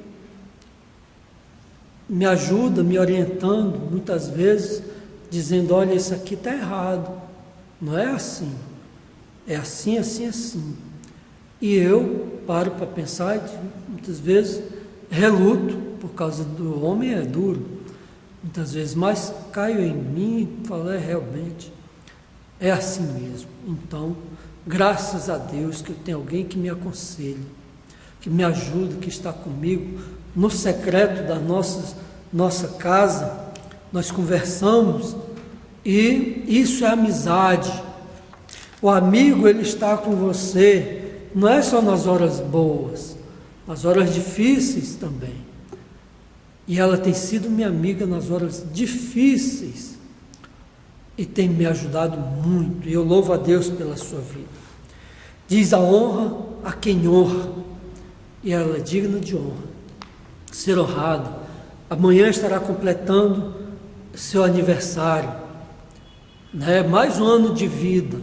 me ajuda, me orientando, muitas vezes, dizendo, olha, isso aqui está errado, não é assim, é assim, assim, assim. E eu paro para pensar, e muitas vezes reluto, por causa do homem é duro, muitas vezes, mas caio em mim e falo, realmente, é assim mesmo. Então, graças a Deus que eu tenho alguém que me aconselha, que me ajuda, que está comigo, no secreto da nossa casa, nós conversamos, e isso é amizade. O amigo, ele está com você, não é só nas horas boas, nas horas difíceis também. E ela tem sido minha amiga nas horas difíceis, e tem me ajudado muito, e eu louvo a Deus pela sua vida. Diz a honra a quem honra, e ela é digna de honra, ser honrada. Amanhã estará completando seu aniversário, né? Mais um ano de vida,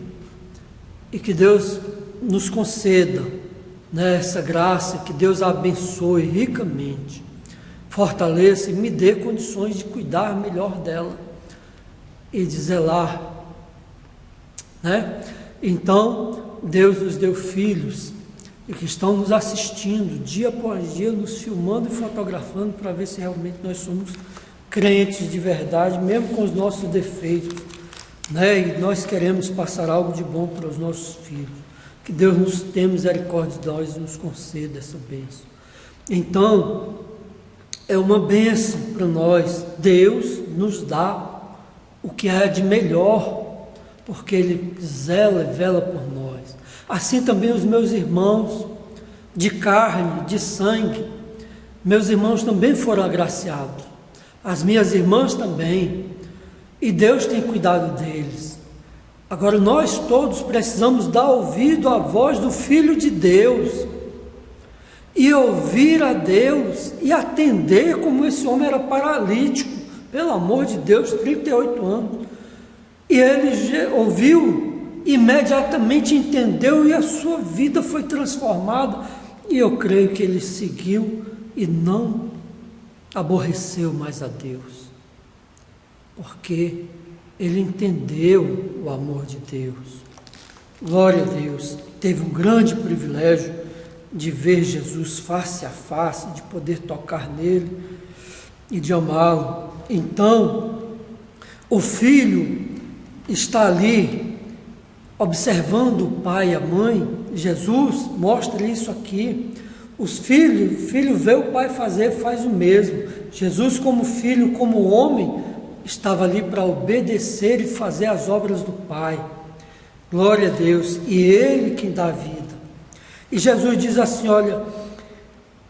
e que Deus nos conceda, né, essa graça, que Deus a abençoe ricamente, fortaleça e me dê condições de cuidar melhor dela e de zelar, né? Então, Deus nos deu filhos e que estão nos assistindo dia após dia, nos filmando e fotografando para ver se realmente nós somos crentes de verdade, mesmo com os nossos defeitos, né? E nós queremos passar algo de bom para os nossos filhos. Que Deus nos tenha misericórdia de nós e nos conceda essa bênção. Então, é uma bênção para nós. Deus nos dá o que é de melhor, porque Ele zela e vela por nós. Assim também os meus irmãos, de carne, de sangue, meus irmãos também foram agraciados, as minhas irmãs também, e Deus tem cuidado deles. Agora nós todos precisamos dar ouvido à voz do Filho de Deus, e ouvir a Deus, e atender como esse homem era paralítico, pelo amor de Deus, 38 anos, e ele ouviu, imediatamente entendeu, e a sua vida foi transformada, e eu creio que ele seguiu e não aborreceu mais a Deus, porque ele entendeu o amor de Deus. Glória a Deus. Teve um grande privilégio de ver Jesus face a face, de poder tocar nele e de amá-lo. Então, o filho está ali observando o pai e a mãe. Jesus mostra isso aqui. O filho vê o pai fazer, faz o mesmo. Jesus, como filho, como homem, estava ali para obedecer e fazer as obras do Pai. Glória a Deus. E Ele quem dá a vida. E Jesus diz assim, olha,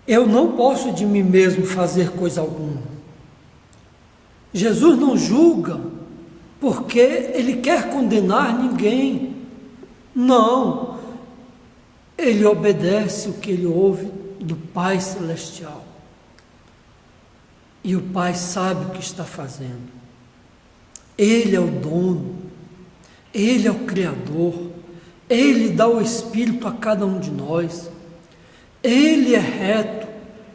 eu não posso de mim mesmo fazer coisa alguma. Jesus não julga porque ele quer condenar ninguém. Não. Ele obedece o que ele ouve do Pai Celestial. E o Pai sabe o que está fazendo. Ele é o dono. Ele é o Criador. Ele dá o Espírito a cada um de nós. Ele é reto,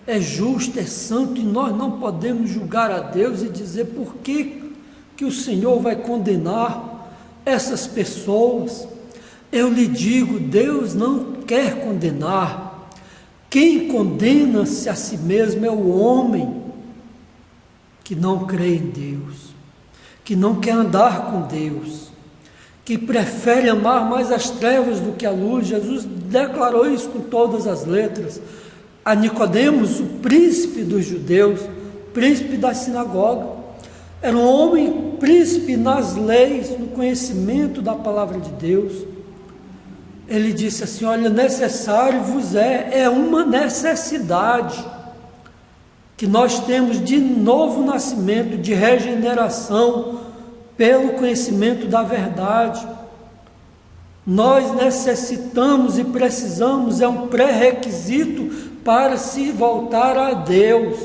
é justo, é santo, e nós não podemos julgar a Deus e dizer por que o Senhor vai condenar essas pessoas. Eu lhe digo, Deus não quer condenar. Quem condena-se a si mesmo é o homem que não crê em Deus, que não quer andar com Deus, que prefere amar mais as trevas do que a luz. Jesus declarou isso com todas as letras a Nicodemos, o príncipe dos judeus, príncipe da sinagoga. Era um homem príncipe nas leis, no conhecimento da palavra de Deus. Ele disse assim: olha, necessário vos é uma necessidade que nós temos de novo nascimento, de regeneração, pelo conhecimento da verdade. Nós necessitamos e precisamos, é um pré-requisito para se voltar a Deus,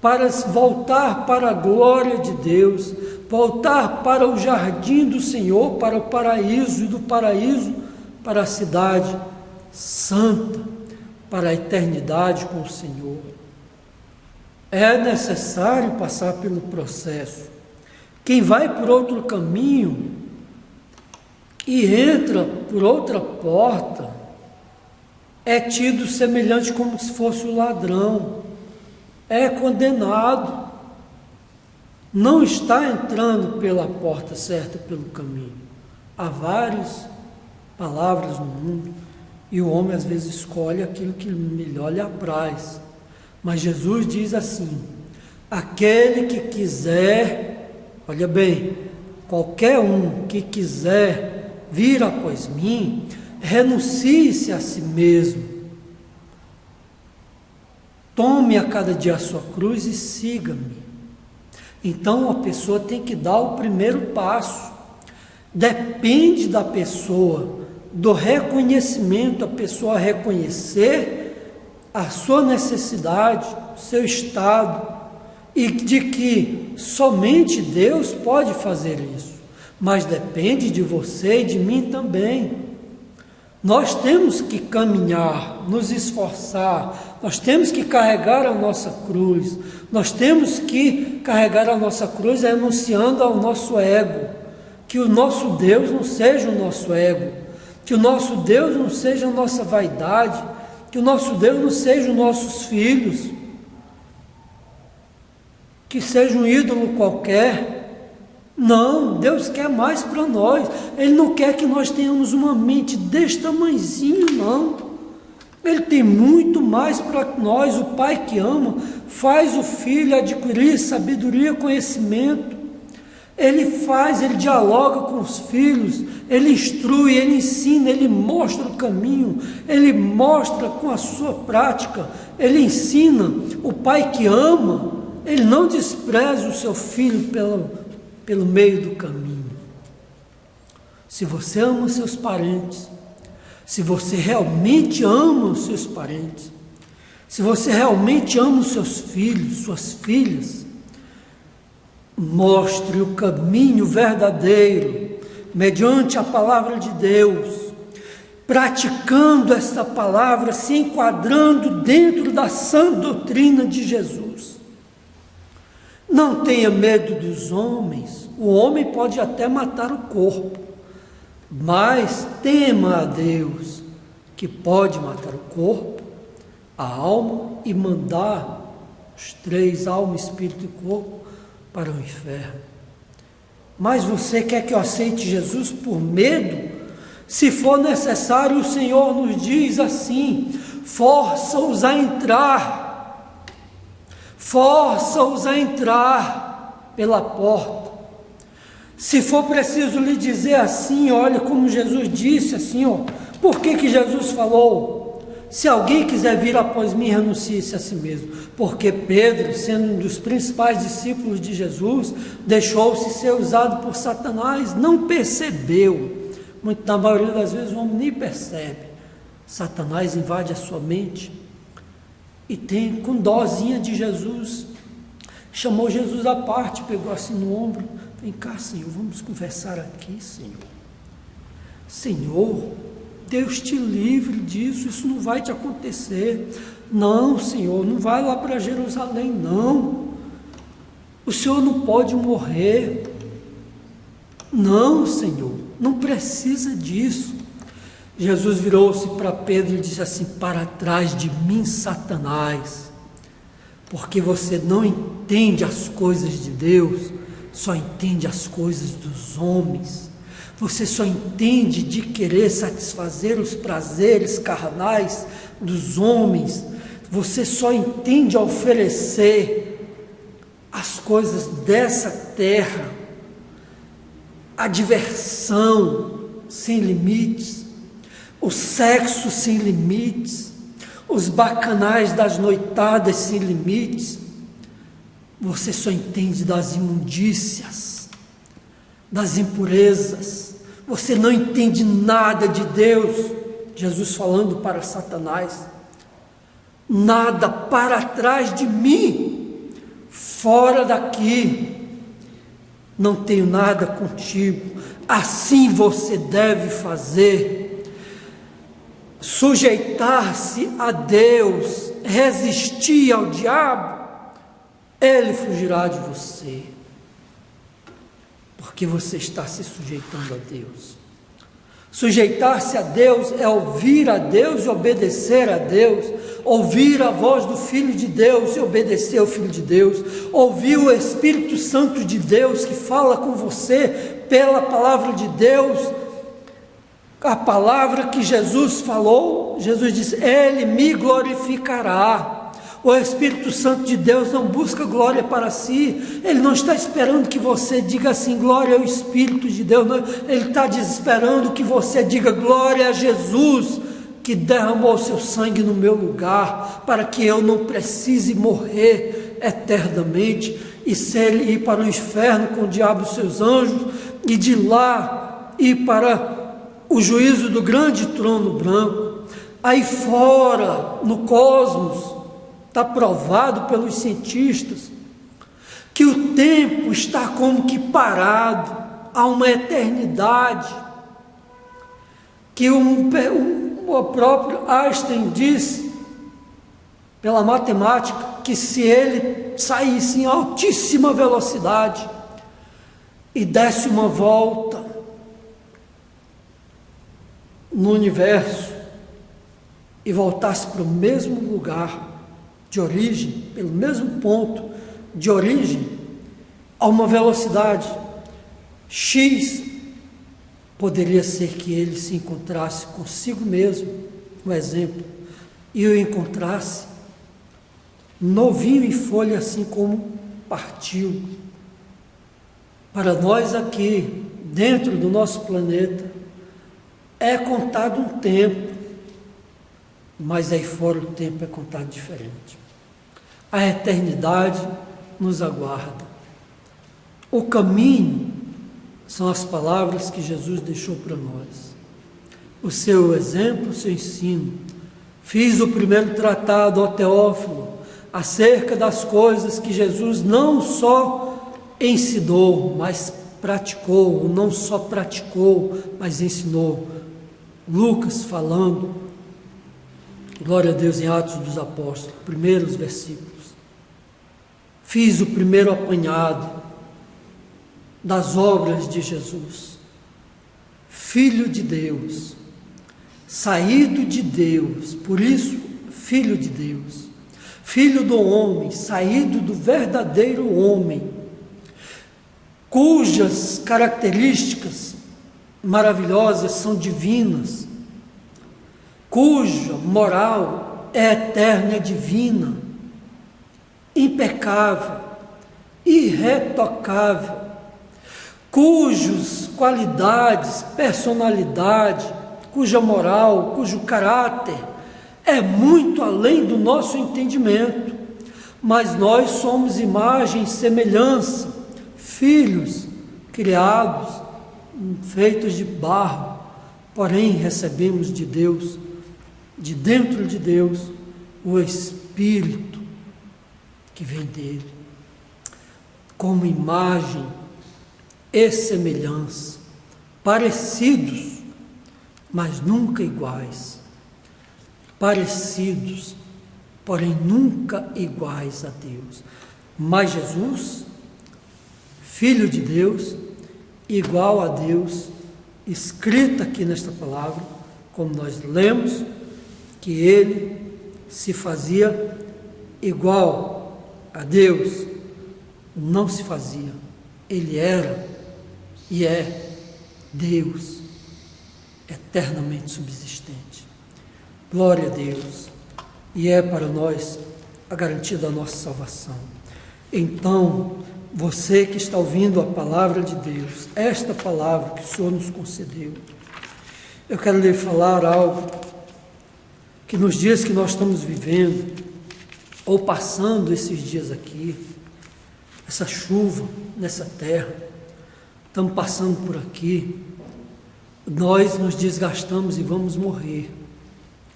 para voltar para a glória de Deus, voltar para o jardim do Senhor, para o paraíso, e do paraíso para a cidade santa, para a eternidade com o Senhor. É necessário passar pelo processo. Quem vai por outro caminho e entra por outra porta é tido semelhante como se fosse o ladrão, é condenado, não está entrando pela porta certa, pelo caminho. Há várias palavras no mundo e o homem às vezes escolhe aquilo que melhor lhe apraz, mas Jesus diz assim: aquele que quiser, olha bem, qualquer um que quiser vir após mim, renuncie-se a si mesmo, tome a cada dia a sua cruz e siga-me. Então a pessoa tem que dar o primeiro passo. Depende da pessoa, do reconhecimento, a pessoa reconhecer a sua necessidade, o seu estado, e de que somente Deus pode fazer isso, mas depende de você e de mim também. Nós temos que caminhar, nos esforçar, nós temos que carregar a nossa cruz, nós temos que carregar a nossa cruz renunciando ao nosso ego, que o nosso Deus não seja o nosso ego, que o nosso Deus não seja a nossa vaidade, que o nosso Deus não seja os nossos filhos, que seja um ídolo qualquer. Não, Deus quer mais para nós. Ele não quer que nós tenhamos uma mente deste tamanhozinho, não. Ele tem muito mais para nós. O Pai que ama faz o Filho adquirir sabedoria, conhecimento. Ele faz, ele dialoga com os filhos, ele instrui, ele ensina, ele mostra o caminho, ele mostra com a sua prática, ele ensina. O Pai que ama, ele não despreza o seu filho pelo meio do caminho. Se você ama seus parentes, se você realmente ama os seus parentes, se você realmente ama os seus filhos, suas filhas, mostre o caminho verdadeiro, mediante a palavra de Deus, praticando esta palavra, se enquadrando dentro da sã doutrina de Jesus. Não tenha medo dos homens. O homem pode até matar o corpo, mas tema a Deus, que pode matar o corpo, a alma, e mandar os três, alma, espírito e corpo, para o inferno. Mas você quer que eu aceite Jesus por medo? Se for necessário, o Senhor nos diz assim: força-os a entrar, força-os a entrar pela porta. Se for preciso lhe dizer assim, olha, como Jesus disse assim, ó, por que Jesus falou? se alguém quiser vir após mim, renuncie-se a si mesmo. Porque Pedro, sendo um dos principais discípulos de Jesus, deixou-se ser usado por Satanás, não percebeu. Na maioria das vezes o homem nem percebe. Satanás invade a sua mente e tem, com dózinha de Jesus, chamou Jesus à parte, pegou assim no ombro: vem cá, Senhor, vamos conversar aqui, Senhor. Senhor, Deus te livre disso, isso não vai te acontecer. Não, Senhor, não vai lá para Jerusalém, não. O Senhor não pode morrer. Não, Senhor, não precisa disso. Jesus virou-se para Pedro e disse assim: para trás de mim, Satanás, porque você não entende as coisas de Deus, só entende as coisas dos homens. Você só entende de querer satisfazer os prazeres carnais dos homens. Você só entende oferecer as coisas dessa terra, a diversão sem limites, o sexo sem limites, os bacanais das noitadas sem limites. Você só entende das imundícias, das impurezas. Você não entende nada de Deus. Jesus falando para Satanás: nada para trás de mim, fora daqui, não tenho nada contigo. Assim você deve fazer: sujeitar-se a Deus, resistir ao diabo, ele fugirá de você, porque você está se sujeitando a Deus. Sujeitar-se a Deus é ouvir a Deus e obedecer a Deus, ouvir a voz do Filho de Deus e obedecer ao Filho de Deus, ouvir o Espírito Santo de Deus que fala com você pela palavra de Deus, a palavra que Jesus falou. Jesus disse: ele me glorificará. O Espírito Santo de Deus não busca glória para si. Ele não está esperando que você diga assim: glória ao Espírito de Deus. Não. Ele está esperando que você diga: glória a Jesus, que derramou seu sangue no meu lugar, para que eu não precise morrer eternamente e ir para o inferno com o diabo e seus anjos, e de lá ir para o juízo do grande trono branco. Aí fora, no cosmos, está provado pelos cientistas que o tempo está como que parado há uma eternidade, que o próprio Einstein disse, pela matemática, que se ele saísse em altíssima velocidade e desse uma volta no universo e voltasse para o mesmo lugar de origem, pelo mesmo ponto de origem, a uma velocidade x, poderia ser que ele se encontrasse consigo mesmo, um exemplo, e o encontrasse novinho em folha, assim como partiu. Para nós aqui, dentro do nosso planeta, é contado um tempo, mas aí fora o tempo é contado diferente. A eternidade nos aguarda. O caminho são as palavras que Jesus deixou para nós. O seu exemplo, o seu ensino. Fiz o primeiro tratado, ó Teófilo, acerca das coisas que Jesus não só ensinou, mas praticou, não só praticou, mas ensinou. Lucas falando, glória a Deus, em Atos dos Apóstolos, primeiros versículos. Fiz o primeiro apanhado das obras de Jesus, Filho de Deus, saído de Deus, por isso, Filho de Deus, Filho do homem, saído do verdadeiro homem, cujas características maravilhosas são divinas, cuja moral é eterna, é divina, impecável, irretocável, cujas qualidades, personalidade, cuja moral, cujo caráter é muito além do nosso entendimento, mas nós somos imagem e semelhança, filhos criados, feitos de barro, porém recebemos de Deus, de dentro de Deus, o Espírito que vem dele, como imagem e semelhança, parecidos, mas nunca iguais, parecidos, porém nunca iguais a Deus. Mas Jesus, Filho de Deus, igual a Deus, escrita aqui nesta palavra, como nós lemos, que ele se fazia igual a Deus, não se fazia, ele era e é Deus, eternamente subsistente. Glória a Deus, e é para nós a garantia da nossa salvação. Então, você que está ouvindo a palavra de Deus, esta palavra que o Senhor nos concedeu, eu quero lhe falar algo que nos dias que nós estamos vivendo, ou passando esses dias aqui, essa chuva nessa terra, estamos passando por aqui, nós nos desgastamos e vamos morrer.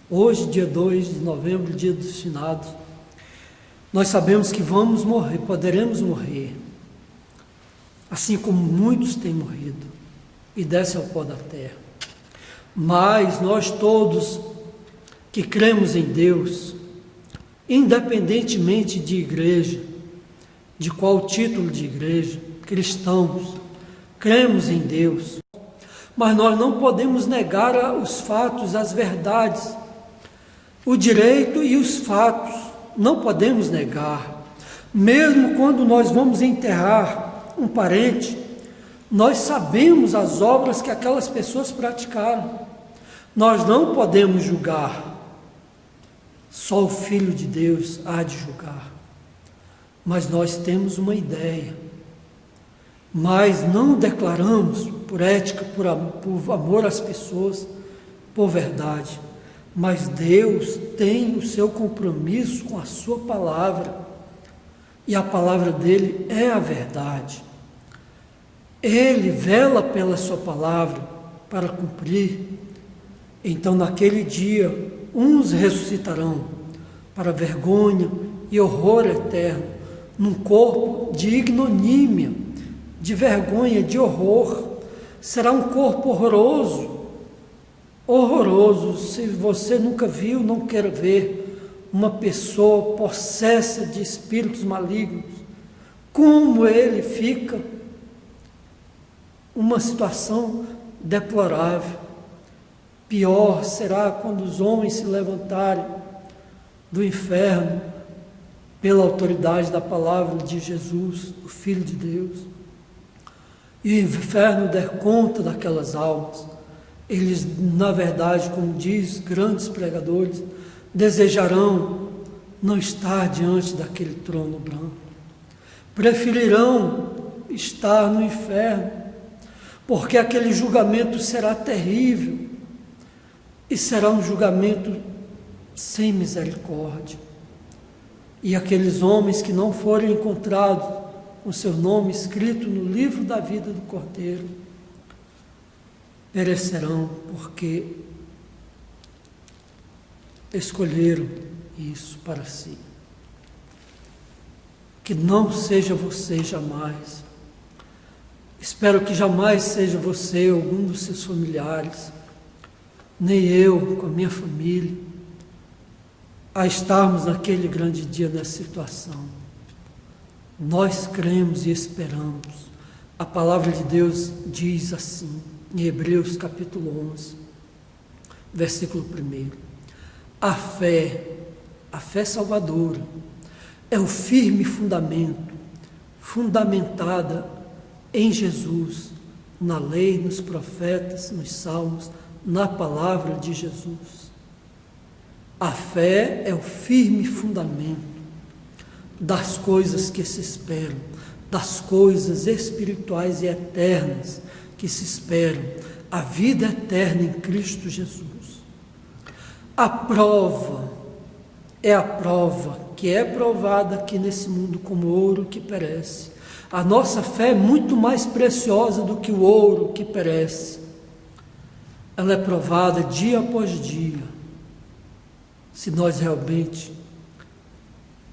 Hoje, dia 2 de novembro, dia dos finados, nós sabemos que vamos morrer, poderemos morrer, assim como muitos têm morrido e descem ao pó da terra. Mas nós todos que cremos em Deus, independentemente de igreja, de qual título de igreja, cristãos, cremos em Deus, mas nós não podemos negar os fatos, as verdades, o direito e os fatos, não podemos negar. Mesmo quando nós vamos enterrar um parente, nós sabemos as obras que aquelas pessoas praticaram, nós não podemos julgar. Só o Filho de Deus há de julgar. Mas nós temos uma ideia. Mas não declaramos por ética, por amor às pessoas, por verdade. Mas Deus tem o seu compromisso com a sua palavra. E a palavra dele é a verdade. Ele vela pela sua palavra para cumprir. Então, naquele dia, uns ressuscitarão para vergonha e horror eterno, num corpo de ignomínia, de vergonha, de horror. Será um corpo horroroso, horroroso. Se você nunca viu, não queira ver uma pessoa possessa de espíritos malignos, como ele fica, uma situação deplorável. Pior será quando os homens se levantarem do inferno pela autoridade da palavra de Jesus, o Filho de Deus, e o inferno der conta daquelas almas. Eles, na verdade, como diz grandes pregadores, desejarão não estar diante daquele trono branco, preferirão estar no inferno, porque aquele julgamento será terrível, e será um julgamento sem misericórdia. E aqueles homens que não forem encontrados com seu nome escrito no livro da vida do Cordeiro, perecerão, porque escolheram isso para si. Que não seja você jamais. Espero que jamais seja você, algum dos seus familiares, nem eu, com a minha família, a estarmos naquele grande dia nessa situação. Nós cremos e esperamos. A palavra de Deus diz assim, em Hebreus capítulo 11, versículo 1. A fé salvadora, é o firme fundamento, fundamentada em Jesus, na lei, nos profetas, nos salmos, na palavra de Jesus. A fé é o firme fundamento das coisas que se esperam, das coisas espirituais e eternas que se esperam, a vida eterna em Cristo Jesus. A prova é a prova que é provada aqui nesse mundo como ouro que perece. A nossa fé é muito mais preciosa do que o ouro que perece. Ela é provada dia após dia, se nós realmente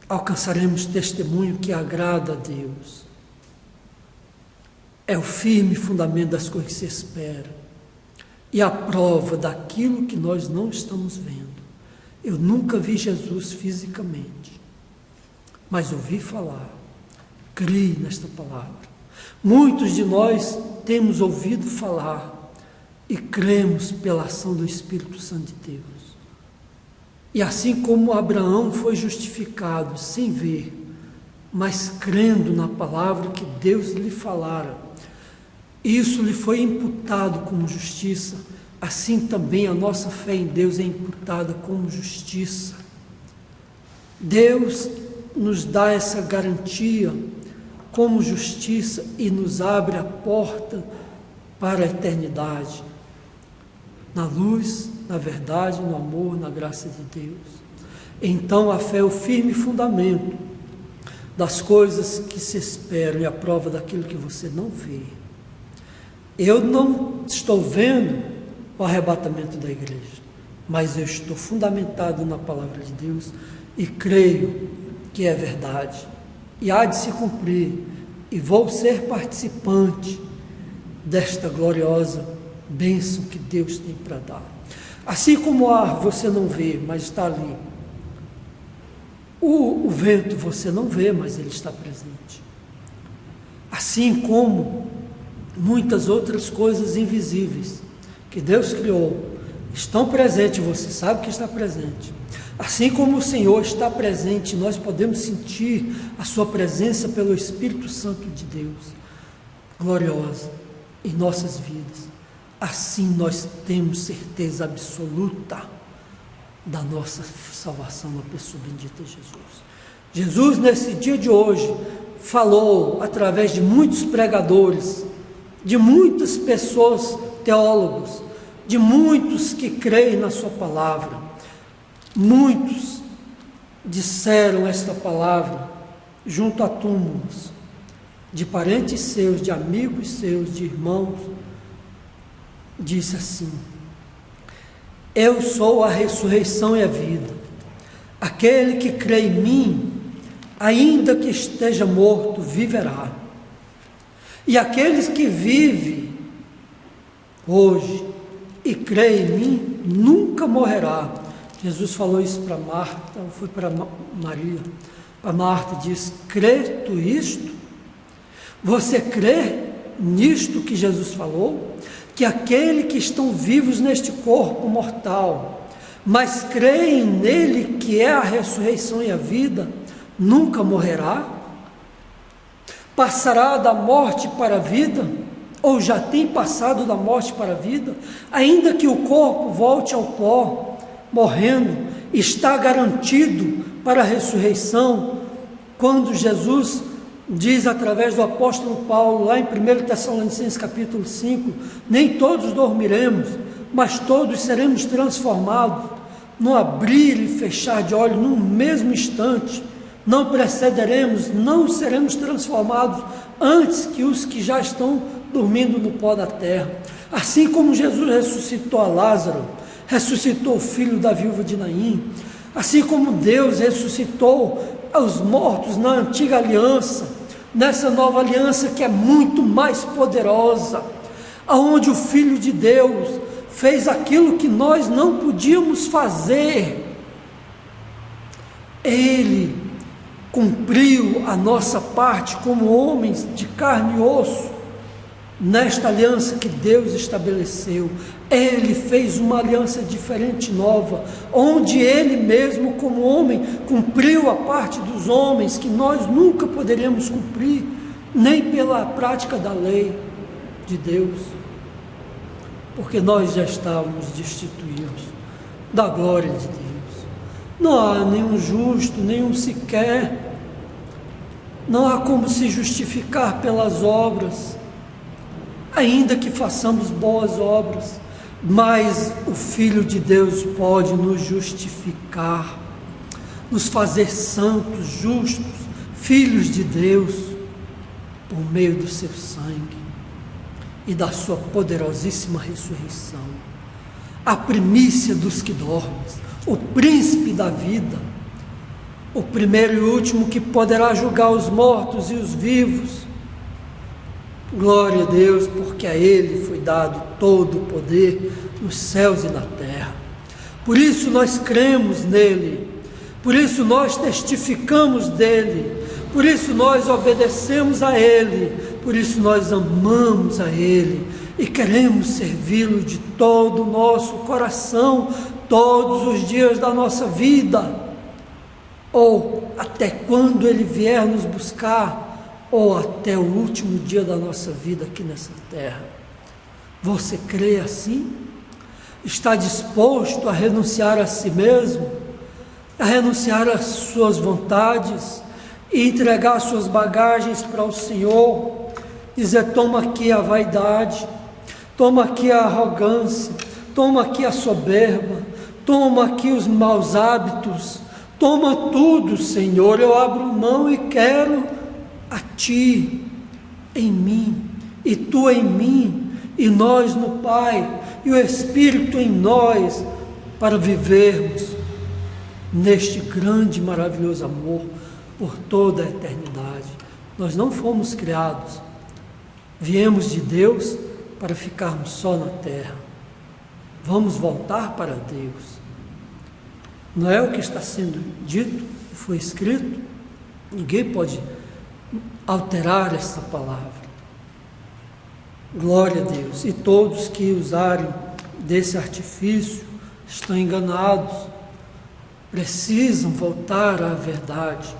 alcançaremos testemunho que agrada a Deus. É o firme fundamento das coisas que se esperam e a prova daquilo que nós não estamos vendo. Eu nunca vi Jesus fisicamente, mas ouvi falar, criei nesta palavra. Muitos de nós temos ouvido falar e cremos pela ação do Espírito Santo de Deus. E assim como Abraão foi justificado sem ver, mas crendo na palavra que Deus lhe falara, isso lhe foi imputado como justiça, assim também a nossa fé em Deus é imputada como justiça. Deus nos dá essa garantia como justiça e nos abre a porta para a eternidade, na luz, na verdade, no amor, na graça de Deus. Então a fé é o firme fundamento das coisas que se esperam e a prova daquilo que você não vê. Eu não estou vendo o arrebatamento da igreja, mas eu estou fundamentado na palavra de Deus e creio que é verdade e há de se cumprir, e vou ser participante desta gloriosa bênção que Deus tem para dar. Assim como o ar você não vê, mas está ali, o vento você não vê, mas ele está presente. Assim como muitas outras coisas invisíveis que Deus criou estão presentes, você sabe que está presente. Assim como o Senhor está presente, nós podemos sentir a sua presença pelo Espírito Santo de Deus, gloriosa, em nossas vidas. Assim nós temos certeza absoluta da nossa salvação na pessoa bendita de Jesus. Jesus, nesse dia de hoje, falou através de muitos pregadores, de muitas pessoas, teólogos, de muitos que creem na sua palavra. Muitos disseram esta palavra junto a túmulos, de parentes seus, de amigos seus, de irmãos. Disse assim: eu sou a ressurreição e a vida. Aquele que crê em mim, ainda que esteja morto, viverá. E aqueles que vivem hoje e crê em mim, nunca morrerá. Jesus falou isso para Marta, foi para Maria. Para Marta disse: crê tu isto? Você crê nisto que Jesus falou? Que aquele que estão vivos neste corpo mortal, mas creem nele que é a ressurreição e a vida, nunca morrerá? Passará da morte para a vida, ou já tem passado da morte para a vida, ainda que o corpo volte ao pó, morrendo, está garantido para a ressurreição, quando Jesus diz através do apóstolo Paulo, lá em 1 Tessalonicenses capítulo 5, nem todos dormiremos, mas todos seremos transformados, no abrir e fechar de olhos, num mesmo instante, não precederemos, não seremos transformados antes que os que já estão dormindo no pó da terra. Assim como Jesus ressuscitou a Lázaro, ressuscitou o filho da viúva de Naim, assim como Deus ressuscitou os mortos na antiga aliança, nessa nova aliança que é muito mais poderosa, aonde o Filho de Deus fez aquilo que nós não podíamos fazer. Ele cumpriu a nossa parte como homens de carne e osso, nesta aliança que Deus estabeleceu. Ele fez uma aliança diferente, nova, onde ele mesmo como homem cumpriu a parte dos homens que nós nunca poderíamos cumprir, nem pela prática da lei de Deus, porque nós já estávamos destituídos da glória de Deus. Não há nenhum justo, nenhum sequer, não há como se justificar pelas obras, ainda que façamos boas obras, mas o Filho de Deus pode nos justificar. nos fazer santos, justos, filhos de Deus, por meio do seu sangue e da sua poderosíssima ressurreição. A primícia dos que dormem, o príncipe da vida, o primeiro e último que poderá julgar os mortos e os vivos. Glória a Deus, porque a Ele foi dado todo o poder nos céus e na terra. Por isso nós cremos nele, por isso nós testificamos dele, por isso nós obedecemos a Ele, por isso nós amamos a Ele e queremos servi-lo de todo o nosso coração, todos os dias da nossa vida, ou até quando Ele vier nos buscar, ou até o último dia da nossa vida aqui nessa terra. Você crê assim? Está disposto a renunciar a si mesmo, a renunciar às suas vontades e entregar suas bagagens para o Senhor? Dizer: toma aqui a vaidade, toma aqui a arrogância, toma aqui a soberba, toma aqui os maus hábitos, toma tudo, Senhor, eu abro mão e quero a Ti em mim, e Tu em mim, e nós no Pai, e o Espírito em nós, para vivermos neste grande e maravilhoso amor por toda a eternidade. Nós não fomos criados, viemos de Deus para ficarmos só na terra. Vamos voltar para Deus. Não é o que está sendo dito, foi escrito? Ninguém pode alterar essa palavra. Glória a Deus. E todos que usarem desse artifício estão enganados, precisam voltar à verdade.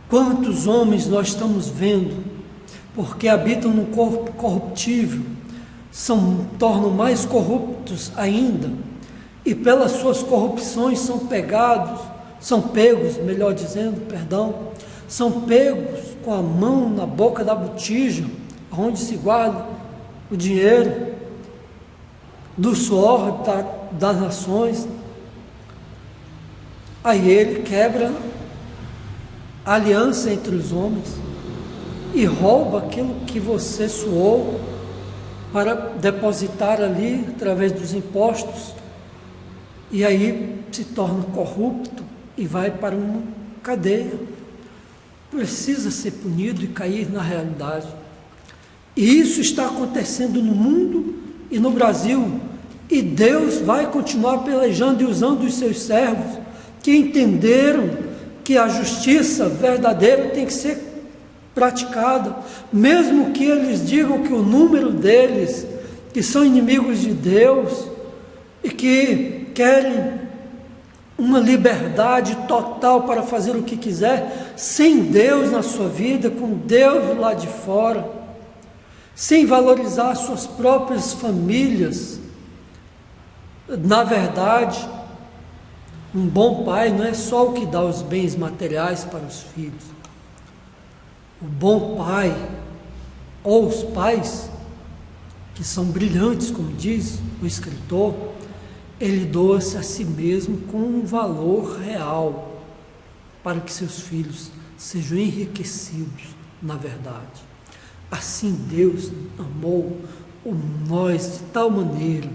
Quantos homens nós estamos vendo, porque habitam no corpo corruptível, tornam mais corruptos ainda, e pelas suas corrupções são pegos, são pegos com a mão na boca da botija, onde se guarda o dinheiro do suor das nações. Aí ele quebra a aliança entre os homens e rouba aquilo que você suou para depositar ali através dos impostos, e aí se torna corrupto e vai para uma cadeia. Precisa ser punido e cair na realidade. E isso está acontecendo no mundo e no Brasil, e Deus vai continuar pelejando e usando os seus servos que entenderam que a justiça verdadeira tem que ser praticada, mesmo que eles digam que o número deles, que são inimigos de Deus e que querem uma liberdade total para fazer o que quiser, sem Deus na sua vida, com Deus lá de fora, sem valorizar suas próprias famílias. Na verdade, um bom pai não é só o que dá os bens materiais para os filhos. O bom pai, ou os pais, que são brilhantes, como diz o escritor, ele doa-se a si mesmo com um valor real, para que seus filhos sejam enriquecidos na verdade. Assim Deus amou nós de tal maneira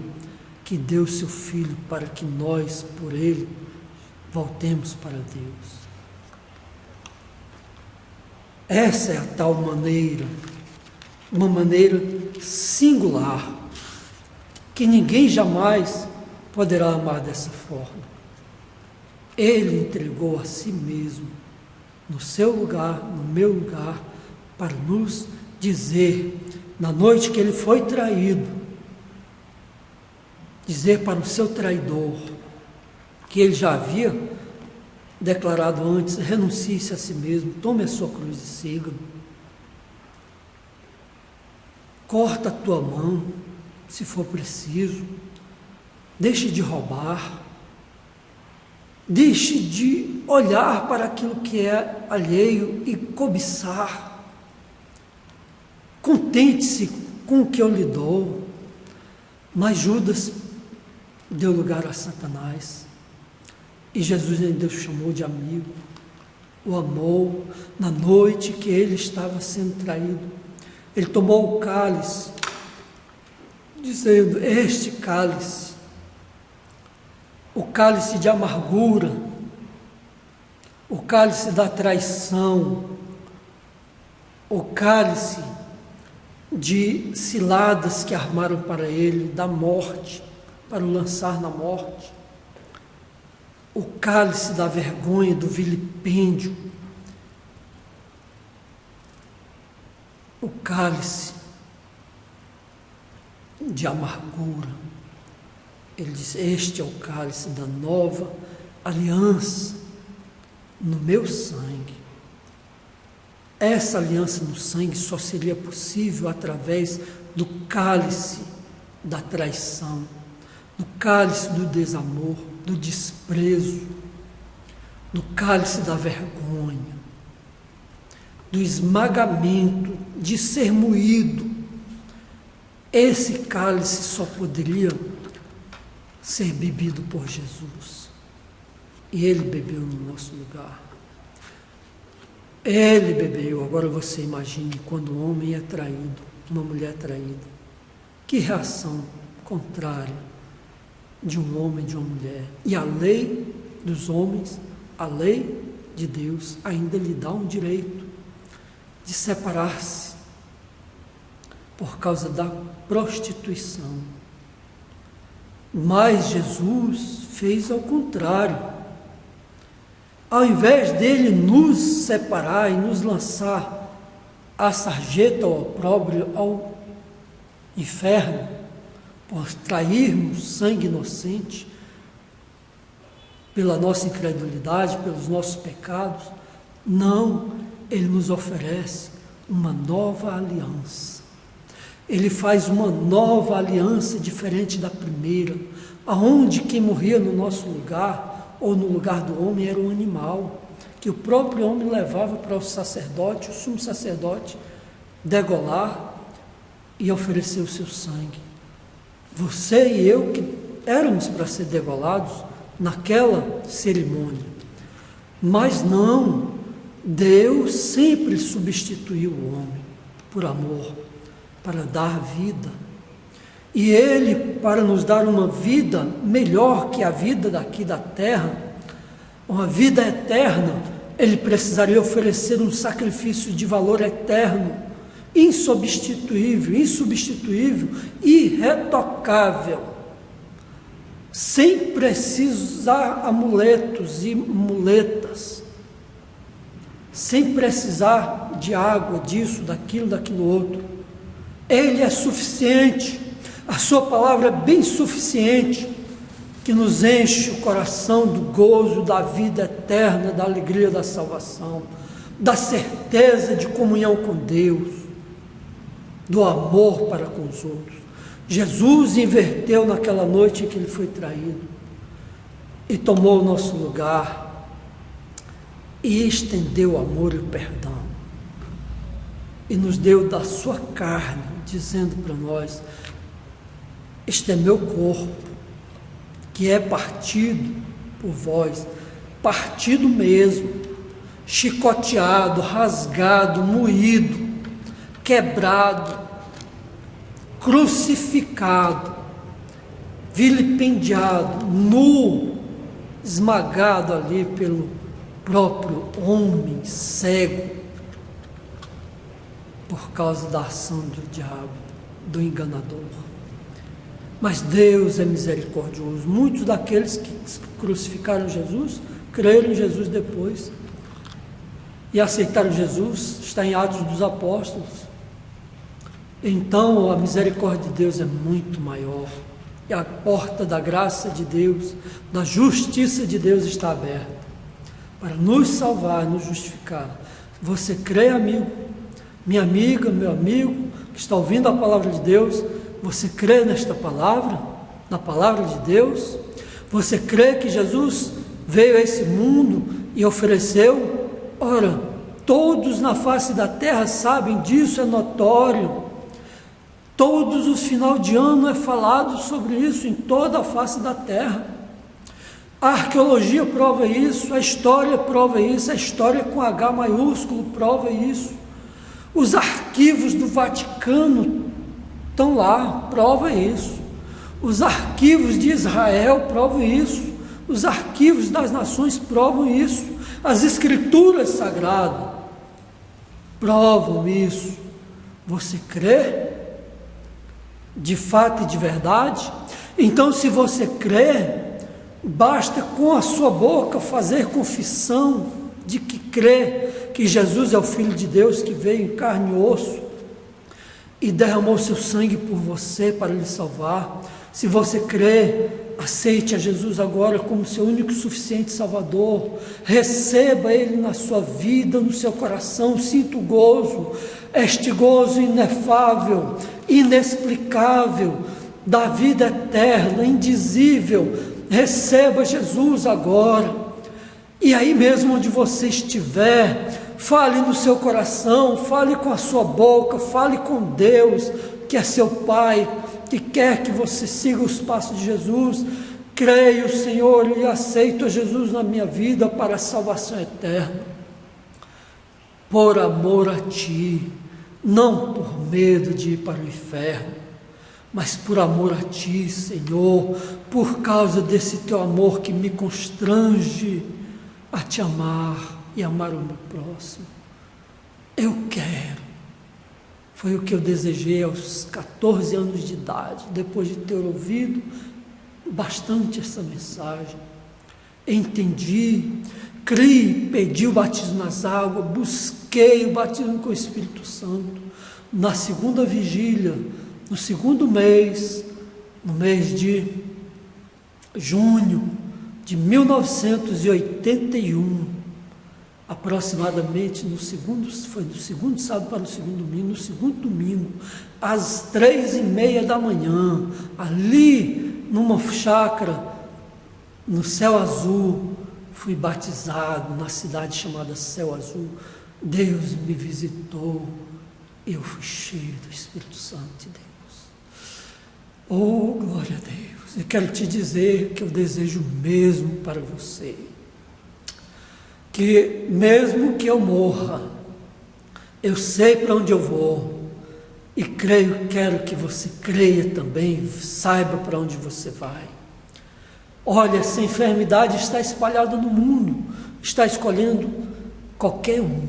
que deu seu Filho para que nós, por Ele, voltemos para Deus. Essa é a tal maneira, uma maneira singular, que ninguém jamais poderá amar dessa forma. Ele entregou a si mesmo, no seu lugar, no meu lugar, para nos dizer, na noite que ele foi traído, dizer para o seu traidor, que ele já havia declarado antes: renuncie-se a si mesmo, tome a sua cruz e siga-me. Corta a tua mão, se for preciso, deixe de roubar, deixe de olhar para aquilo que é alheio e cobiçar. Contente-se com o que eu lhe dou. Mas Judas deu lugar a Satanás. E Jesus ainda o chamou de amigo, o amou na noite que ele estava sendo traído. Ele tomou o cálice, dizendo: este cálice, o cálice de amargura, o cálice da traição, o cálice de ciladas que armaram para ele, da morte, para o lançar na morte, o cálice da vergonha, do vilipêndio, o cálice de amargura. Ele diz: este é o cálice da nova aliança no meu sangue. Essa aliança no sangue só seria possível através do cálice da traição, do cálice do desamor, do desprezo, do cálice da vergonha, do esmagamento, de ser moído. Esse cálice só poderia ser bebido por Jesus. E ele bebeu no nosso lugar. Ele bebeu. Agora você imagine quando um homem é traído, uma mulher traída. Que reação contrária de um homem e de uma mulher. E a lei dos homens, a lei de Deus, ainda lhe dá um direito de separar-se por causa da prostituição. Mas Jesus fez ao contrário. Ao invés dele nos separar e nos lançar à sarjeta, ao opróbrio, ao inferno, por trairmos sangue inocente, pela nossa incredulidade, pelos nossos pecados, não, ele nos oferece uma nova aliança. Ele faz uma nova aliança diferente da primeira, aonde quem morria no nosso lugar, ou no lugar do homem, era um animal, que o próprio homem levava para o sacerdote, o sumo sacerdote, degolar e oferecer o seu sangue. Você e eu, que éramos para ser degolados naquela cerimônia, mas não, Deus sempre substituiu o homem por amor, para dar vida. E Ele, para nos dar uma vida melhor que a vida daqui da terra, uma vida eterna, Ele precisaria oferecer um sacrifício de valor eterno, insubstituível, irretocável, sem precisar amuletos e muletas, sem precisar de água, disso, daquilo outro. Ele é suficiente. A sua palavra é bem suficiente, que nos enche o coração do gozo da vida eterna, da alegria da salvação, da certeza de comunhão com Deus, do amor para com os outros. Jesus inverteu naquela noite em que ele foi traído e tomou o nosso lugar e estendeu o amor e o perdão e nos deu da sua carne, dizendo para nós: este é meu corpo, que é partido por vós, partido mesmo, chicoteado, rasgado, moído, quebrado, crucificado, vilipendiado, nu, esmagado ali pelo próprio homem cego, por causa da ação do diabo, do enganador. Mas Deus é misericordioso. Muitos daqueles que crucificaram Jesus, creram em Jesus depois e aceitaram Jesus, está em Atos dos Apóstolos. Então a misericórdia de Deus é muito maior, e a porta da graça de Deus, da justiça de Deus está aberta, para nos salvar, nos justificar. Você crê, amigo, minha amiga, meu amigo, que está ouvindo a palavra de Deus, você crê nesta palavra, na palavra de Deus? Você crê que Jesus veio a esse mundo e ofereceu? Ora, todos na face da terra sabem disso, é notório. Todos os final de ano é falado sobre isso em toda a face da terra. A arqueologia prova isso, a história prova isso, a história com H maiúsculo prova isso. Os arquivos do Vaticano estão lá, prova isso. Os arquivos de Israel provam isso. Os arquivos das nações provam isso. As escrituras sagradas provam isso. Você crê? De fato e de verdade? Então, se você crê, basta com a sua boca fazer confissão de que crê que Jesus é o Filho de Deus que veio em carne e osso e derramou seu sangue por você para lhe salvar. Se você crê, aceite a Jesus agora como seu único e suficiente Salvador. Receba Ele na sua vida, no seu coração. Sinta o gozo, este gozo inefável, inexplicável, da vida eterna, indizível. Receba Jesus agora. E aí mesmo onde você estiver, fale no seu coração, fale com a sua boca, fale com Deus, que é seu Pai, que quer que você siga os passos de Jesus. Creio, Senhor, e aceito a Jesus na minha vida para a salvação eterna. Por amor a Ti, não por medo de ir para o inferno, mas por amor a Ti, Senhor, por causa desse Teu amor que me constrange a Te amar e amar o meu próximo. Eu quero. Foi o que eu desejei aos 14 anos de idade, depois de ter ouvido bastante essa mensagem. Entendi, criei, pedi o batismo nas águas, busquei o batismo com o Espírito Santo. Na segunda vigília, no segundo mês, no mês de junho de 1981, aproximadamente foi do segundo sábado para o segundo domingo, no segundo domingo, às 3:30 da manhã, ali numa chácara, no Céu Azul, fui batizado na cidade chamada Céu Azul. Deus me visitou, eu fui cheio do Espírito Santo de Deus. Oh, glória a Deus! Eu quero te dizer que eu desejo o mesmo para você. Que mesmo que eu morra, eu sei para onde eu vou, e quero que você creia também, saiba para onde você vai. Olha, essa enfermidade está espalhada no mundo, está escolhendo qualquer um,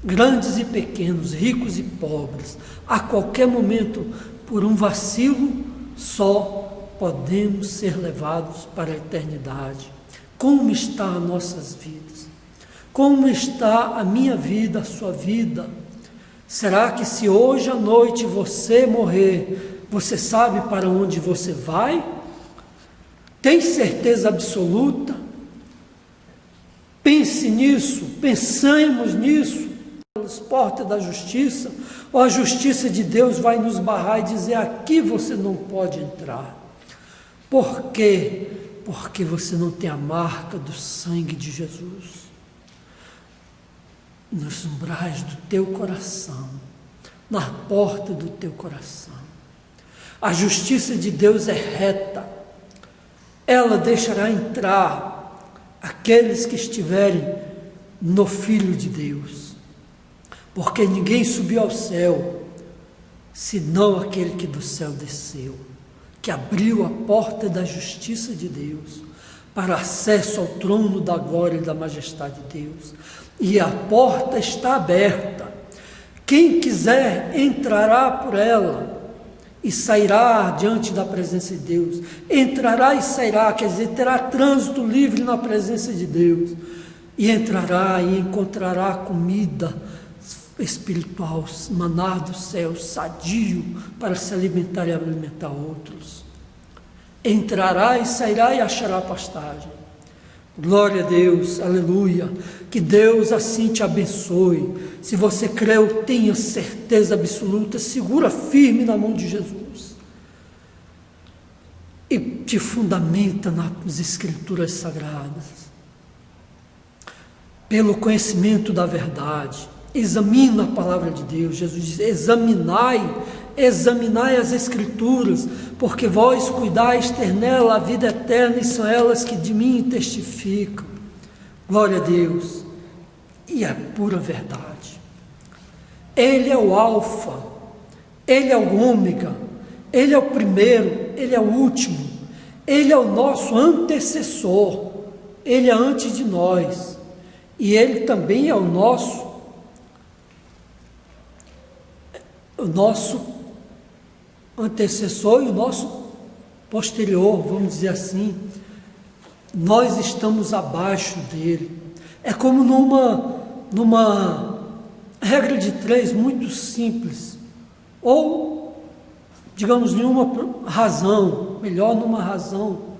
grandes e pequenos, ricos e pobres. A qualquer momento, por um vacilo só, podemos ser levados para a eternidade. Como está as nossas vidas? Como está a minha vida, a sua vida? Será que se hoje à noite você morrer, você sabe para onde você vai? Tem certeza absoluta? Pense nisso, pensemos nisso. Pelas portas da justiça, ou a justiça de Deus vai nos barrar e dizer: aqui você não pode entrar. Por quê? Porque você não tem a marca do sangue de Jesus nos umbrais do teu coração, na porta do teu coração. A justiça de Deus é reta, ela deixará entrar aqueles que estiverem no Filho de Deus, porque ninguém subiu ao céu, senão aquele que do céu desceu, que abriu a porta da justiça de Deus, para acesso ao trono da glória e da majestade de Deus, e a porta está aberta. Quem quiser entrará por ela, e sairá diante da presença de Deus, entrará e sairá, quer dizer, terá trânsito livre na presença de Deus, e entrará e encontrará comida espiritual, maná do céu, sadio, para se alimentar e alimentar outros. Entrará e sairá e achará pastagem. Glória a Deus, aleluia. Que Deus assim te abençoe. Se você creu, tenha certeza absoluta, segura firme na mão de Jesus e te fundamenta nas Escrituras Sagradas, pelo conhecimento da verdade. Examina a palavra de Deus. Jesus diz: examinai examinai as Escrituras, porque vós cuidais ter nela a vida eterna, e são elas que de mim testificam. Glória a Deus. E é pura verdade. Ele é o alfa, ele é o ômega, ele é o primeiro, ele é o último, ele é o nosso antecessor, ele é antes de nós, e ele também é o nosso antecessor e o nosso posterior, vamos dizer assim. Nós estamos abaixo dele. É como numa regra de 3 muito simples, ou, digamos, numa razão, melhor numa razão,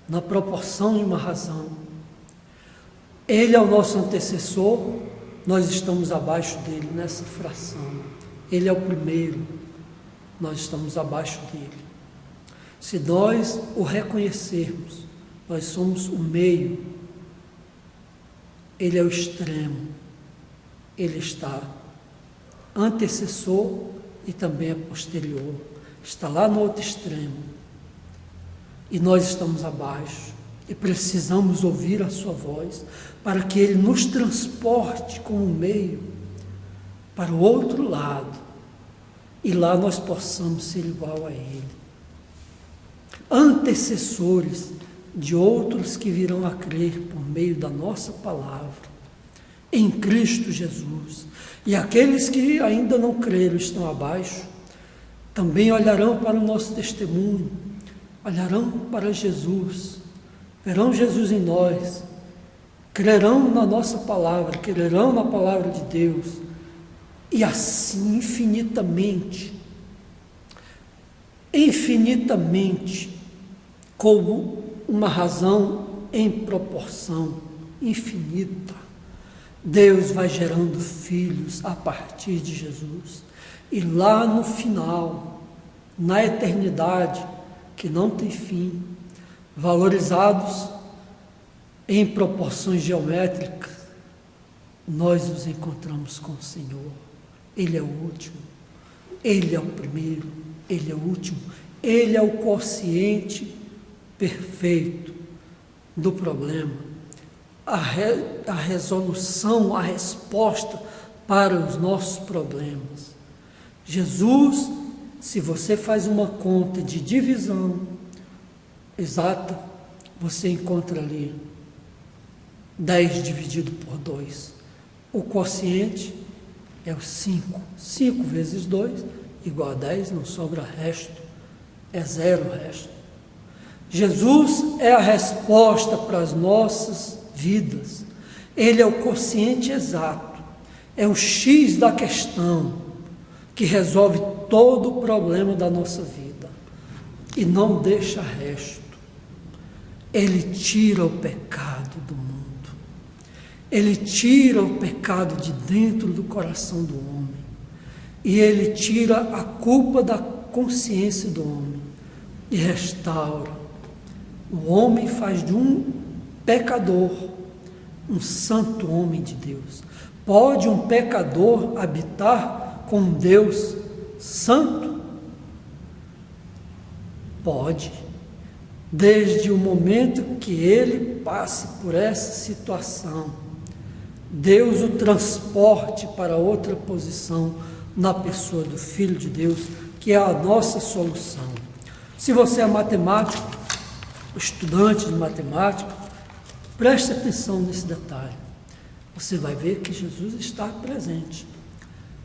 na proporção de uma razão. Ele é o nosso antecessor, nós estamos abaixo dele nessa fração. Ele é o primeiro, nós estamos abaixo dele. Se nós o reconhecermos, nós somos o meio, ele é o extremo, ele está antecessor e também é posterior, está lá no outro extremo, e nós estamos abaixo, e precisamos ouvir a sua voz, para que ele nos transporte como meio para o outro lado, e lá nós possamos ser igual a ele. Antecessores de outros que virão a crer por meio da nossa palavra, em Cristo Jesus. E aqueles que ainda não creram, estão abaixo, também olharão para o nosso testemunho, olharão para Jesus, verão Jesus em nós, crerão na nossa palavra, crerão na palavra de Deus, e assim infinitamente, como uma razão em proporção infinita, Deus vai gerando filhos a partir de Jesus, e lá no final, na eternidade, que não tem fim, valorizados em proporções geométricas, nós nos encontramos com o Senhor. Ele é o último, ele é o primeiro, ele é o último, ele é o quociente perfeito do problema, a resolução, a resposta para os nossos problemas. Jesus, se você faz uma conta de divisão exata, você encontra ali 10 dividido por 2. O quociente é o 5. 5 vezes 2 igual a 10, não sobra resto, é zero o resto. Jesus é a resposta para as nossas vidas. Ele é o quociente exato, é o X da questão que resolve todo o problema da nossa vida e não deixa resto. Ele tira o pecado do mundo, ele tira o pecado de dentro do coração do homem, e ele tira a culpa da consciência do homem e restaura. O homem faz de um pecador um santo homem de Deus. Pode um pecador habitar com um Deus santo? Pode, desde o momento que ele passe por essa situação, Deus o transporte para outra posição na pessoa do Filho de Deus, que é a nossa solução. Se você é matemático, estudante de matemática, preste atenção nesse detalhe. Você vai ver que Jesus está presente.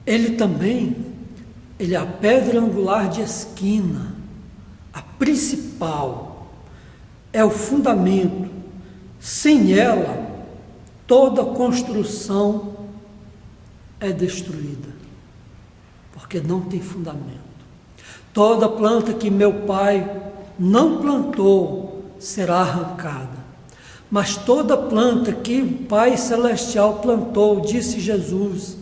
Ele é a pedra angular de esquina, a principal, é o fundamento. Sem ela, toda construção é destruída, porque não tem fundamento. Toda planta que meu Pai não plantou será arrancada, mas toda planta que o Pai Celestial plantou, disse Jesus,